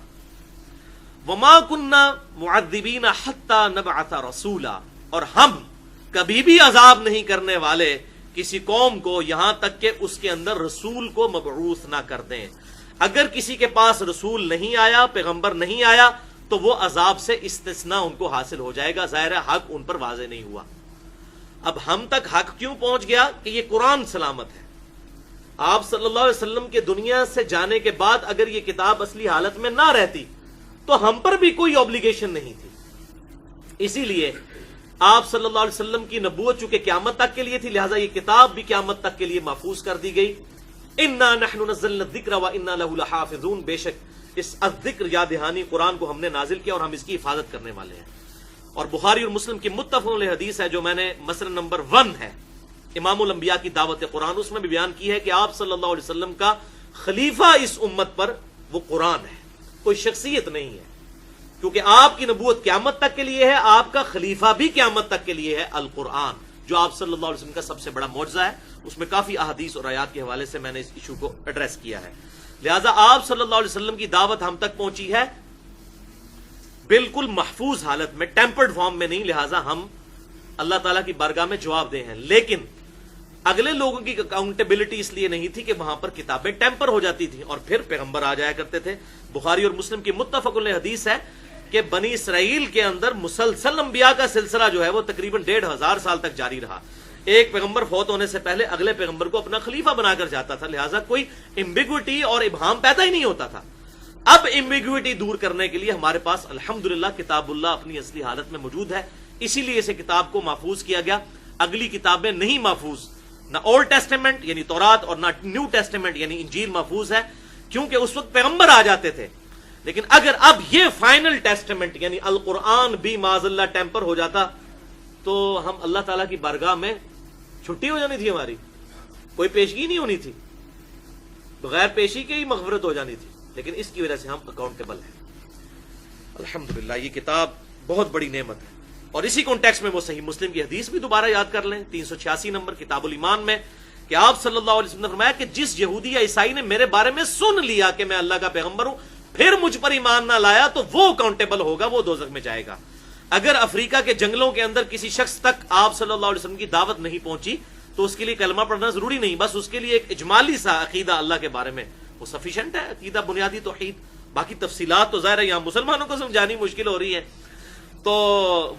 وَمَا كُنَّا مُعَذِّبِينَ حَتَّى نَبْعَثَ رَسُولًا، اور ہم کبھی بھی عذاب نہیں کرنے والے کسی قوم کو یہاں تک کہ اس کے اندر رسول کو مبعوث نہ کر دیں. اگر کسی کے پاس رسول نہیں آیا، پیغمبر نہیں آیا، تو وہ عذاب سے استثناء ان کو حاصل ہو جائے گا. ظاہر ہے حق ان پر واضح نہیں ہوا. اب ہم تک حق کیوں پہنچ گیا؟ کہ یہ قرآن سلامت ہے. آپ صلی اللہ علیہ وسلم کے دنیا سے جانے کے بعد اگر یہ کتاب اصلی حالت میں نہ رہتی تو ہم پر بھی کوئی اوبلیگیشن نہیں تھی. اسی لیے آپ صلی اللہ علیہ وسلم کی نبوت چونکہ قیامت تک کے لیے تھی، لہٰذا یہ کتاب بھی قیامت تک کے لیے محفوظ کر دی گئی. اِنَّا نَحْنُ نَزَّلْنَا الذِّكْرَ وَإِنَّا لَهُ لَحَافِظُونَ، بے شک اس الذکر یا دہانی قرآن کو ہم نے نازل کیا اور ہم اس کی حفاظت کرنے والے ہیں. اور بخاری اور مسلم کی متفق علیہ حدیث ہے جو میں نے مسئلہ نمبر 1 ہے امام الانبیاء کی دعوت قرآن، اس میں بھی بیان کی ہے کہ آپ صلی اللہ علیہ وسلم کا خلیفہ اس امت پر وہ قرآن ہے، کوئی شخصیت نہیں ہے. کیونکہ آپ کی نبوت قیامت تک کے لیے ہے، آپ کا خلیفہ بھی قیامت تک کے لیے ہے القرآن، جو آپ صلی اللہ علیہ وسلم کا سب سے بڑا معجزہ ہے. اس میں کافی احادیث اور آیات کے حوالے سے میں نے اس ایشو کو ایڈریس کیا ہے. لہٰذا آپ صلی اللہ علیہ وسلم کی دعوت ہم تک پہنچی ہے بالکل محفوظ حالت میں، ٹیمپرڈ فارم میں نہیں. لہٰذا ہم اللہ تعالیٰ کی بارگاہ میں جواب دہ ہیں. لیکن اگلے لوگوں کی اکاؤنٹیبلٹی اس لیے نہیں تھی کہ وہاں پر کتابیں ٹیمپر ہو جاتی تھیں اور پھر پیغمبر آ جایا کرتے تھے. بخاری اور مسلم کی متفق علیہ حدیث ہے کہ بنی اسرائیل کے اندر مسلسل انبیاء کا سلسلہ جو ہے وہ تقریباً 1500 سال تک جاری رہا. ایک پیغمبر فوت ہونے سے پہلے اگلے پیغمبر کو اپنا خلیفہ بنا کر جاتا تھا, لہٰذا کوئی ایمبیگوٹی اور ابہام پیدا ہی نہیں ہوتا تھا. اب ایمبیگوٹی دور کرنے کے لیے ہمارے پاس الحمدللہ کتاب اللہ اپنی اصلی حالت میں موجود ہے, اسی لیے اسے کتاب کو محفوظ کیا گیا. اگلی کتابیں نہیں محفوظ, نہ اولڈ ٹیسٹیمنٹ یعنی تورات اور نہ نیو ٹیسٹیمنٹ یعنی انجیل محفوظ ہے, کیونکہ اس وقت پیغمبر آ جاتے تھے. لیکن اگر اب یہ فائنل ٹیسٹیمنٹ یعنی القرآن بھی معاذ اللہ ٹیمپر ہو جاتا تو ہم اللہ تعالیٰ کی بارگاہ میں چھٹی ہو جانی تھی, ہماری کوئی پیشگی نہیں ہونی تھی, بغیر پیشی کے ہی مغفرت ہو جانی تھی. لیکن اس کی وجہ سے ہم اکاؤنٹیبل ہیں. الحمدللہ یہ کتاب بہت بڑی نعمت ہے. اور اسی کانٹیکسٹ میں وہ صحیح مسلم کی حدیث بھی دوبارہ یاد کر لیں 386 نمبر کتاب الایمان میں, کہ آپ صلی اللہ علیہ وسلم نے فرمایا کہ جس یہودی یا عیسائی نے میرے بارے میں سن لیا کہ میں اللہ کا پیغمبر ہوں پھر مجھ پر ایمان نہ لایا تو وہ اکاؤنٹیبل ہوگا, وہ دوزخ میں جائے گا. اگر افریقہ کے جنگلوں کے اندر کسی شخص تک آپ صلی اللہ علیہ وسلم کی دعوت نہیں پہنچی تو اس کے لیے کلمہ پڑھنا ضروری نہیں, بس اس کے لیے ایک اجمالی سا عقیدہ اللہ کے بارے میں وہ سفیشینٹ ہے. عقیدہ بنیادی توحید, باقی تفصیلات تو ظاہر ہے یہاں مسلمانوں کو سمجھانی مشکل ہو رہی ہے. تو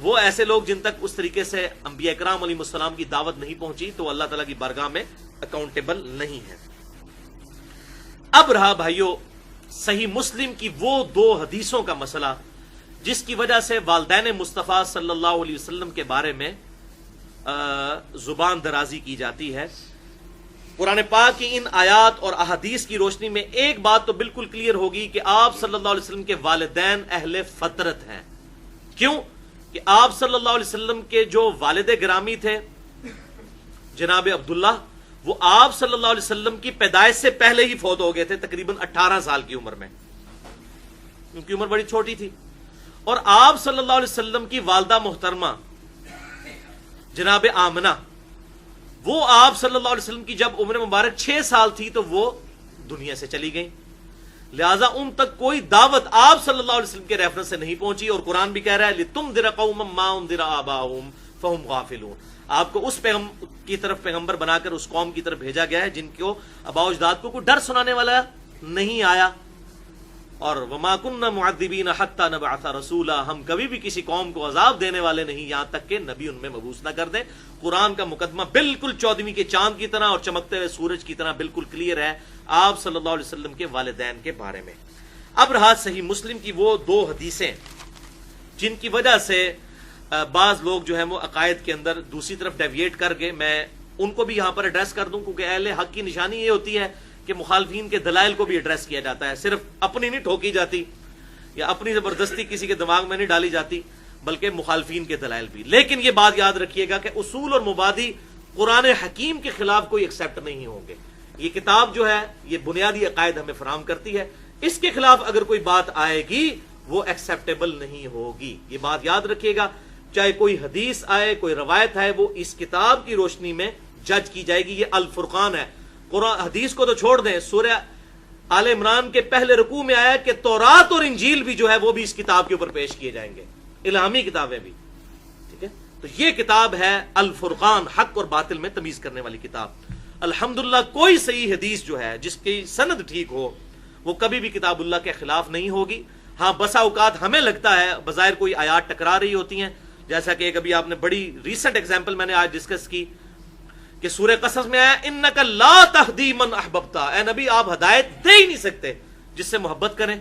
وہ ایسے لوگ جن تک اس طریقے سے انبیاء کرام علیہ السلام کی دعوت نہیں پہنچی تو اللہ تعالیٰ کی بارگاہ میں اکاؤنٹیبل نہیں ہے. اب رہا بھائیو صحیح مسلم کی وہ 2 حدیثوں کا مسئلہ جس کی وجہ سے والدین مصطفیٰ صلی اللہ علیہ وسلم کے بارے میں زبان درازی کی جاتی ہے. قرآن پاک کی ان آیات اور احادیث کی روشنی میں ایک بات تو بالکل کلیئر ہوگی کہ آپ صلی اللہ علیہ وسلم کے والدین اہل فطرت ہیں. کیوں کہ آپ صلی اللہ علیہ وسلم کے جو والد گرامی تھے جناب عبداللہ, وہ آپ صلی اللہ علیہ وسلم کی پیدائش سے پہلے ہی فوت ہو گئے تھے تقریباً 18 سال کی عمر میں, ان کی عمر بڑی چھوٹی تھی. اور آپ صلی اللہ علیہ وسلم کی والدہ محترمہ جناب آمنہ, وہ آپ صلی اللہ علیہ وسلم کی جب عمر مبارک 6 سال تھی تو وہ دنیا سے چلی گئیں. لہذا ان تک کوئی دعوت آپ صلی اللہ علیہ وسلم کے ریفرنس سے نہیں پہنچی. اور قرآن بھی کہہ رہا ہے لِتُنذِرَ قَوْمًا مَا أُنذِرَ آبَاؤُهُمْ فَهُمْ غَافِلُونَ, آپ کو اس کی طرف پیغمبر بنا کر اس قوم کی طرف بھیجا گیا ہے جن کو آباء و اجداد کو کوئی ڈر سنانے والا نہیں آیا. اور وَمَا كُنَّا مُعَذِّبِينَ حَتَّى نَبْعَثَ رَسُولًا, ہم کبھی بھی کسی قوم کو عذاب دینے والے نہیں یہاں تک کہ نبی ان میں مبعوث نہ کر دیں. قرآن کا مقدمہ بالکل 14ویں کے چاند کی طرح اور چمکتے ہوئے سورج کی طرح بالکل کلیئر ہے آپ صلی اللہ علیہ وسلم کے والدین کے بارے میں. اب رہا صحیح مسلم کی وہ 2 حدیثیں جن کی وجہ سے بعض لوگ جو ہیں وہ عقائد کے اندر دوسری طرف ڈیویٹ کر گئے. میں ان کو بھی یہاں پر ایڈریس کر دوں کیونکہ اہل حق کی نشانی یہ ہوتی ہے کہ مخالفین کے دلائل کو بھی ایڈریس کیا جاتا ہے, صرف اپنی نہیں ٹھوکی جاتی یا اپنی زبردستی کسی کے دماغ میں نہیں ڈالی جاتی بلکہ مخالفین کے دلائل بھی. لیکن یہ بات یاد رکھیے گا کہ اصول اور مبادی قرآن حکیم کے خلاف کوئی ایکسیپٹ نہیں ہوں گے. یہ کتاب جو ہے یہ بنیادی عقائد ہمیں فراہم کرتی ہے, اس کے خلاف اگر کوئی بات آئے گی وہ ایکسیپٹیبل نہیں ہوگی. یہ بات یاد رکھیے گا, چاہے کوئی حدیث آئے کوئی روایت آئے وہ اس کتاب کی روشنی میں جج کی جائے گی. یہ الفرقان ہے. قرآن حدیث کو تو چھوڑ دیں, سورہ آل عمران کے پہلے رکوع میں آیا کہ تورات اور انجیل بھی جو ہے وہ بھی اس کتاب کے اوپر پیش کیے جائیں گے, الہامی کتابیں بھی. ٹھیک ہے, تو یہ کتاب ہے الفرقان, حق اور باطل میں تمیز کرنے والی کتاب. الحمدللہ کوئی صحیح حدیث جو ہے جس کی سند ٹھیک ہو وہ کبھی بھی کتاب اللہ کے خلاف نہیں ہوگی. ہاں بسا اوقات ہمیں لگتا ہے بظاہر کوئی آیات ٹکرا رہی ہوتی ہیں, جیسا کہ کبھی آپ نے بڑی ریسنٹ ایگزامپل میں نے آج ڈسکس کی کہ سورہ قصص میں آیا انک لا تہدی من احببت, اے نبی آپ ہدایت دے ہی نہیں سکتے جس سے محبت کریں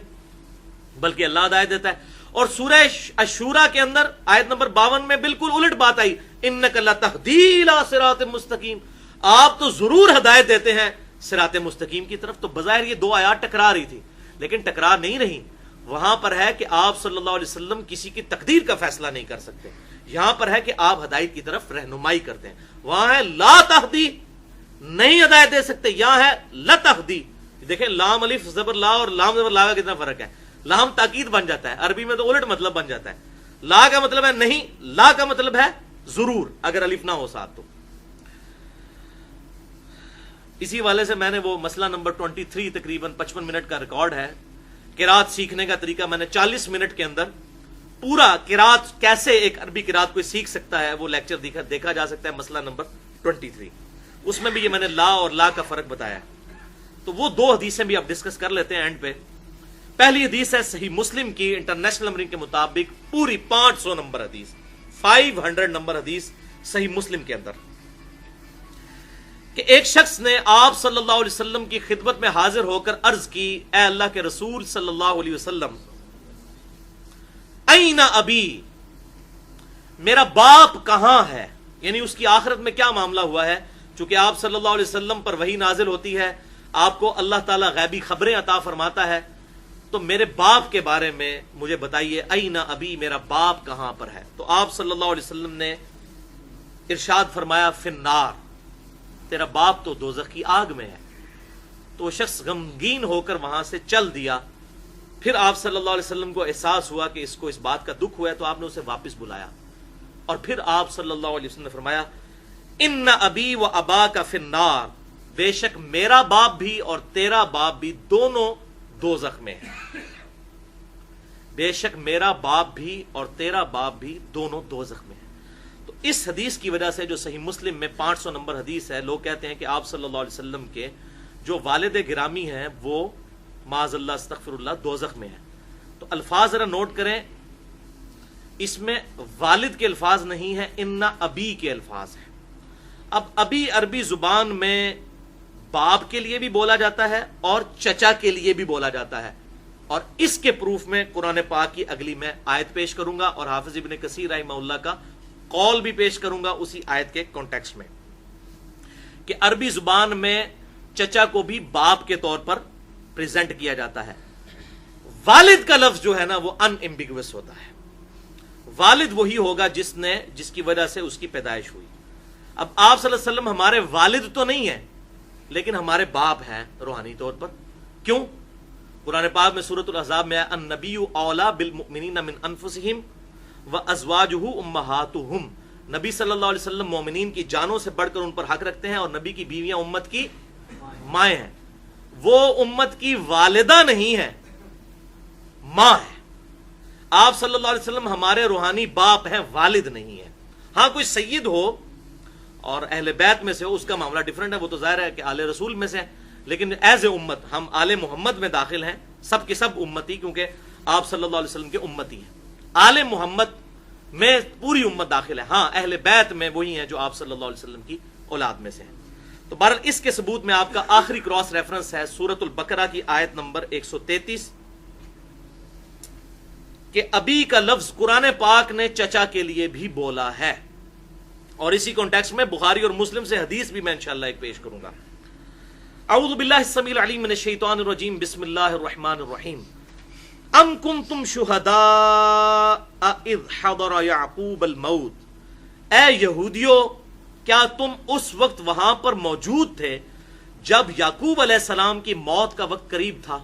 بلکہ اللہ ہدایت دیتا ہے. اور سورہ الشورى کے اندر آیت نمبر 52 میں بالکل الٹ بات آئی انک لتہدی الی صراط مستقیم, آپ تو ضرور ہدایت دیتے ہیں صراط مستقیم کی طرف. تو بظاہر یہ 2 آیات ٹکرا رہی تھی لیکن ٹکرا نہیں رہی. وہاں پر ہے کہ آپ صلی اللہ علیہ وسلم کسی کی تقدیر کا فیصلہ نہیں کر سکتے, یہاں پر ہے کہ آپ ہدایت کی طرف رہنمائی کرتے ہیں. وہاں ہے لا تہدی, نہیں ہدایت دے سکتے, یہاں ہے لتہدی. دیکھیں لام الف زبر لا اور لام زبر لا کا کتنا فرق ہے. لام تاکید بن جاتا ہے, عربی میں تو الٹ مطلب بن جاتا ہے. لا کا مطلب ہے نہیں, لا کا مطلب ہے ضرور اگر الف نہ ہو ساتھ تو. اسی والے سے میں نے وہ مسئلہ نمبر 23 تقریباً 55 منٹ کا ریکارڈ ہے. قرات سیکھنے کا طریقہ میں نے 40 منٹ کے اندر پورا قرات کیسے ایک عربی قرات کوئی سیکھ سکتا ہے وہ لیکچر دیکھا جا سکتا ہے. مسئلہ نمبر 23 اس میں بھی یہ میں نے لا اور لا کا فرق بتایا. تو وہ دو حدیثیں بھی آپ ڈسکس کر لیتے ہیں اینڈ پہ. پہلی حدیث ہے صحیح مسلم کی انٹرنیشنل نمبرنگ کے مطابق پوری 500 نمبر حدیث, 500 نمبر حدیث صحیح مسلم کے اندر, کہ ایک شخص نے آپ صلی اللہ علیہ وسلم کی خدمت میں حاضر ہو کر عرض کی, اے اللہ کے رسول صلی اللہ علیہ وسلم, این ابی, میرا باپ کہاں ہے؟ یعنی اس کی آخرت میں کیا معاملہ ہوا ہے. چونکہ آپ صلی اللہ علیہ وسلم پر وحی نازل ہوتی ہے, آپ کو اللہ تعالیٰ غیبی خبریں عطا فرماتا ہے, تو میرے باپ کے بارے میں مجھے بتائیے, این ابی, میرا باپ کہاں پر ہے؟ تو آپ صلی اللہ علیہ وسلم نے ارشاد فرمایا, فی النار, تیرا باپ تو دوزخ کی آگ میں ہے. تو وہ شخص غمگین ہو کر وہاں سے چل دیا. پھر آپ صلی اللہ علیہ وسلم کو احساس ہوا کہ اس کو اس بات کا دکھ ہوا ہے, تو آپ نے اسے واپس بلایا, اور پھر آپ صلی اللہ علیہ وسلم نے فرمایا, ان ابی و اباک فی النار, بے شک میرا باپ بھی اور تیرا باپ بھی دونوں دوزخ میں ہیں. بے شک میرا باپ بھی اور تیرا باپ بھی دونوں دوزخ میں ہیں. تو اس حدیث کی وجہ سے جو صحیح مسلم میں 500 نمبر حدیث ہے, لوگ کہتے ہیں کہ آپ صلی اللہ علیہ وسلم کے جو والد گرامی ہیں وہ معاذ اللہ استغفر اللہ دوزخ میں ہیں. تو الفاظ ذرا نوٹ کریں, اس میں والد کے الفاظ نہیں ہیں, ان ابی کے الفاظ ہیں. اب ابی عربی زبان میں باپ کے لیے بھی بولا جاتا ہے اور چچا کے لیے بھی بولا جاتا ہے, اور اس کے پروف میں قرآن پاک کی اگلی میں آیت پیش کروں گا, اور حافظ ابن کثیر رحمہ اللہ کا قول بھی پیش کروں گا اسی آیت کے کانٹیکسٹ میں, کہ عربی زبان میں چچا کو بھی باپ کے طور پر پریزنٹ کیا جاتا ہے. والد کا لفظ جو ہے نا وہ ان ایمبیگوس ہوتا ہے. والد وہی ہوگا جس کی وجہ سے اس کی پیدائش ہوئی. اب آپ صلی اللہ علیہ وسلم ہمارے والد تو نہیں ہیں, لیکن ہمارے باپ ہیں روحانی طور پر. کیوں؟ قرآن پاک میں سورۃ الاحزاب میں النبی اولی بالمؤمنین من انفسہم وازواجہ امہاتہم, نبی صلی اللہ علیہ وسلم مومنین کی جانوں سے بڑھ کر ان پر حق رکھتے ہیں, اور نبی کی بیویاں امت کی مائیں ہیں. وہ امت کی والدہ نہیں ہے, ماں ہے. آپ صلی اللہ علیہ وسلم ہمارے روحانی باپ ہیں, والد نہیں ہے. ہاں کوئی سید ہو اور اہل بیت میں سے ہو, اس کا معاملہ ڈیفرنٹ ہے, وہ تو ظاہر ہے کہ آل رسول میں سے, لیکن ایز اے امت ہم آل محمد میں داخل ہیں, سب کے سب امتی, کیونکہ آپ صلی اللہ علیہ وسلم کے امتی ہیں. آل محمد میں پوری امت داخل ہے. ہاں اہل بیت میں وہی ہیں جو آپ صلی اللہ علیہ وسلم کی اولاد میں سے ہیں. تو بہرحال اس کے ثبوت میں آپ کا آخری کراس ریفرنس ہے سورۃ البقرہ کی آیت نمبر 133, کہ ابی کا لفظ قرآن پاک نے چچا کے لیے بھی بولا ہے, اور اسی کانٹیکسٹ میں بخاری اور مسلم سے حدیث بھی میں انشاءاللہ ایک پیش کروں گا. اعوذ باللہ السمیع العلیم من الشیطان الرجیم, بسم اللہ الرحمن الرحیم. ام کنتم شہداء اذ حضر یعقوب الموت, اے یہودیو کیا تم اس وقت وہاں پر موجود تھے جب یعقوب علیہ السلام کی موت کا وقت قریب تھا.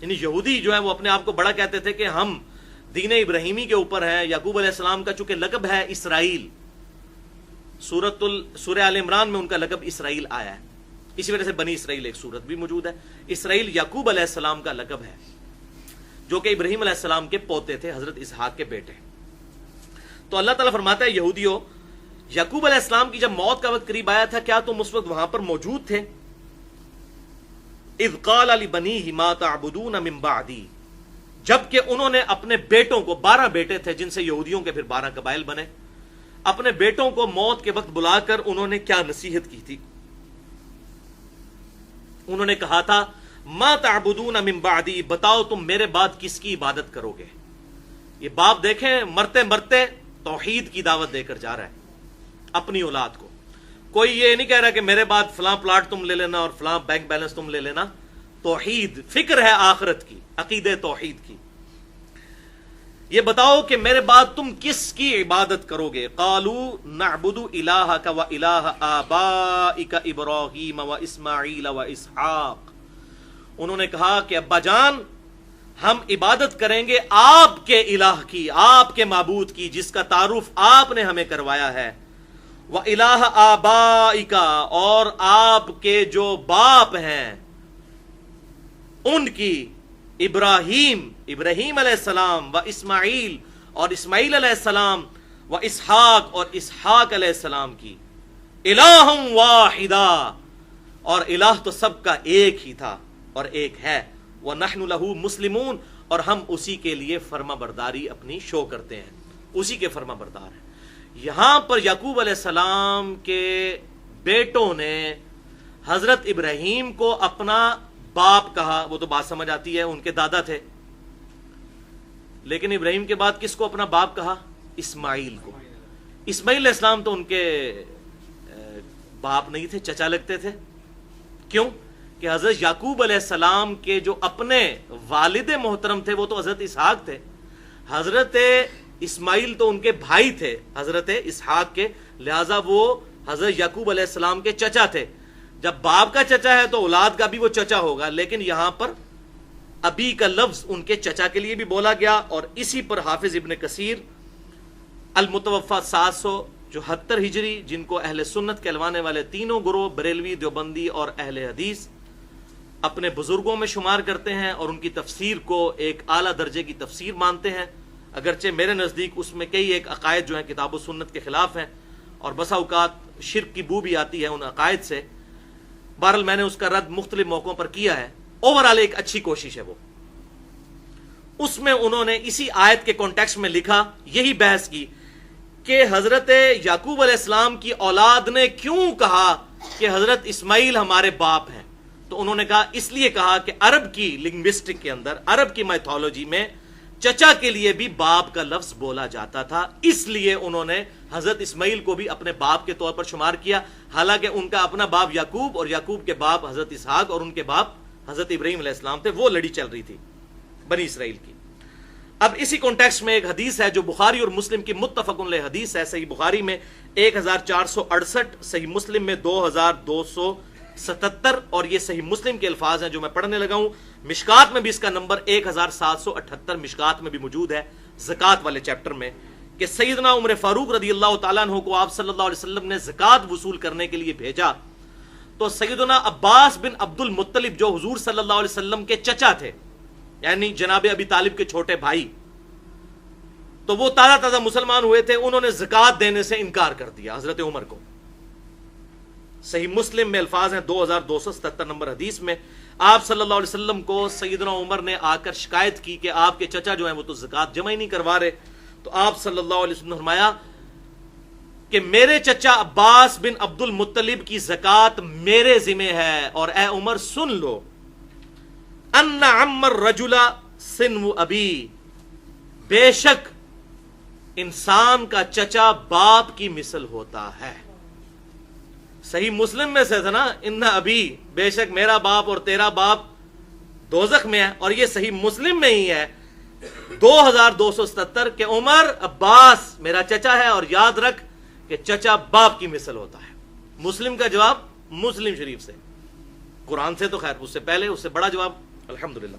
یعنی یہودی جو ہے وہ اپنے آپ کو بڑا کہتے تھے کہ ہم دین ابراہیمی کے اوپر ہیں. یعقوب علیہ السلام کا چونکہ لقب ہے اسرائیل, سورہ آل عمران میں ان کا لقب اسرائیل آیا ہے, اسی وجہ سے بنی اسرائیل ایک سورت بھی موجود ہے. اسرائیل یعقوب علیہ السلام کا لقب ہے, جو کہ ابراہیم علیہ السلام کے پوتے تھے, حضرت اسحاق کے بیٹے. تو اللہ تعالیٰ فرماتا ہے یہودیو, یعقوب علیہ السلام کی جب موت کا وقت قریب آیا تھا, کیا تم اس وقت وہاں پر موجود تھے؟ اذ قال لبنیہ ما تعبدون من بعدی, جبکہ انہوں نے اپنے بیٹوں کو, 12 بیٹے تھے جن سے یہودیوں کے پھر 12 قبائل بنے, اپنے بیٹوں کو موت کے وقت بلا کر انہوں نے کیا نصیحت کی تھی؟ انہوں نے کہا تھا ما تعبدون من بعدی, بتاؤ تم میرے بعد کس کی عبادت کرو گے. یہ باپ دیکھیں مرتے مرتے توحید کی دعوت دے کر جا رہا ہے اپنی اولاد کو. کوئی یہ نہیں کہہ رہا کہ میرے بعد فلاں پلاٹ تم لے لینا اور فلاں بینک بیلنس تم لے لینا. توحید, فکر ہے آخرت کی, عقیدہ توحید کی. یہ بتاؤ کہ میرے بعد تم کس کی عبادت کرو گے؟ قالوا نعبد الہک و الہ آبائک ابراہیم و اسماعیل و اسحاق. انہوں نے کہا کہ ابا جان ہم عبادت کریں گے آپ کے الہ کی, آپ کے معبود کی, جس کا تعارف آپ نے ہمیں کروایا ہے. وَإِلَٰهَ آبَائِكَ, اور آپ کے جو باپ ہیں ان کی, ابراہیم علیہ السلام, و اسماعیل اور اسماعیل علیہ السلام, و اسحاق اور اسحاق علیہ السلام کی. الہ واحدا، اور الہ تو سب کا ایک ہی تھا اور ایک ہے، وَنَحْنُ لَهُ مُسْلِمُونَ، اور ہم اسی کے لیے فرما برداری اپنی شو کرتے ہیں، اسی کے فرما بردار ہیں۔ یہاں پر یعقوب علیہ السلام کے بیٹوں نے حضرت ابراہیم کو اپنا باپ کہا، وہ تو بات سمجھ آتی ہے، ان کے دادا تھے، لیکن ابراہیم کے بعد کس کو اپنا باپ کہا؟ اسماعیل کو۔ اسماعیل علیہ السلام تو ان کے باپ نہیں تھے، چچا لگتے تھے۔ کیوں؟ کہ حضرت یعقوب علیہ السلام کے جو اپنے والد محترم تھے وہ تو حضرت اسحاق تھے، حضرت اسماعیل تو ان کے بھائی تھے حضرت اسحاق کے، لہذا وہ حضرت یعقوب علیہ السلام کے چچا تھے۔ جب باپ کا چچا ہے تو اولاد کا بھی وہ چچا ہوگا، لیکن یہاں پر ابی کا لفظ ان کے چچا کے لیے بھی بولا گیا، اور اسی پر حافظ ابن کثیر المتوفا 774 ہجری، جن کو اہل سنت کہلوانے والے تینوں گروہ بریلوی، دیوبندی اور اہل حدیث اپنے بزرگوں میں شمار کرتے ہیں، اور ان کی تفسیر کو ایک اعلیٰ درجے کی تفسیر مانتے ہیں، اگرچہ میرے نزدیک اس میں کئی ایک عقائد جو ہیں کتاب و سنت کے خلاف ہیں، اور بسا اوقات شرک کی بو بھی آتی ہے ان عقائد سے۔ بہرحال میں نے اس کا رد مختلف موقعوں پر کیا ہے، اوورال ایک اچھی کوشش ہے وہ۔ اس میں انہوں نے اسی آیت کے کانٹیکسٹ میں لکھا، یہی بحث کی کہ حضرت یعقوب علیہ السلام کی اولاد نے کیوں کہا کہ حضرت اسماعیل ہمارے باپ ہیں؟ تو انہوں نے کہا اس لیے کہا کہ عرب کی لنگوسٹک کے اندر، عرب کی میتھولوجی میں چچا کے لیے بھی باپ کا لفظ بولا جاتا تھا، اس لیے انہوں نے حضرت اسماعیل کو بھی اپنے باپ کے طور پر شمار کیا، حالانکہ ان کا اپنا باپ یعقوب اور یعقوب کے باپ حضرت اسحاق اور ان کے باپ حضرت ابراہیم علیہ السلام تھے، وہ لڑی چل رہی تھی بنی اسرائیل کی۔ اب اسی کانٹیکسٹ میں ایک حدیث ہے جو بخاری اور مسلم کی متفق علیہ حدیث ہے، صحیح بخاری میں 1468، صحیح مسلم میں 2277، اور یہ صحیح مسلم کے الفاظ ہیں جو میں پڑھنے لگا ہوں۔ مشکات میں بھی اس کا نمبر 1778 مشکات میں بھی موجود ہے، زکوٰۃ والے چیپٹر میں، کہ سیدنا عمر فاروق رضی اللہ تعالیٰ عنہ کو آپ صلی اللہ علیہ وسلم نے زکوٰۃ وصول کرنے کے لیے بھیجا، تو سیدنا عباس بن عبد المطلب جو حضور صلی اللہ علیہ وسلم کے چچا تھے، یعنی جناب ابی طالب کے چھوٹے بھائی، تو وہ تازہ تازہ مسلمان ہوئے تھے، انہوں نے زکوٰۃ دینے سے انکار کر دیا حضرت عمر کو۔ صحیح مسلم میں الفاظ ہیں 2277 نمبر حدیث میں، آپ صلی اللہ علیہ وسلم کو سیدنا عمر نے آ کر شکایت کی کہ آپ کے چچا جو ہیں وہ تو زکوٰۃ جمع ہی نہیں کروا رہے، تو آپ صلی اللہ علیہ وسلم نے فرمایا کہ میرے چچا عباس بن عبد المطلب کی زکوٰۃ میرے ذمہ ہے، اور اے عمر سن لو، ان عم الرجل سنو ابی، بے شک انسان کا چچا باپ کی مثل ہوتا ہے۔ صحیح مسلم میں سے تھا نا، ان ابی، بے شک میرا باپ اور تیرا باپ دوزخ میں ہے، اور یہ صحیح مسلم میں ہی ہے 2277 کہ عمر عباس میرا چچا ہے، اور یاد رکھ کہ چچا باپ کی مثل ہوتا ہے۔ مسلم کا جواب مسلم شریف سے، قرآن سے تو خیر اس سے پہلے، اس سے بڑا جواب الحمدللہ۔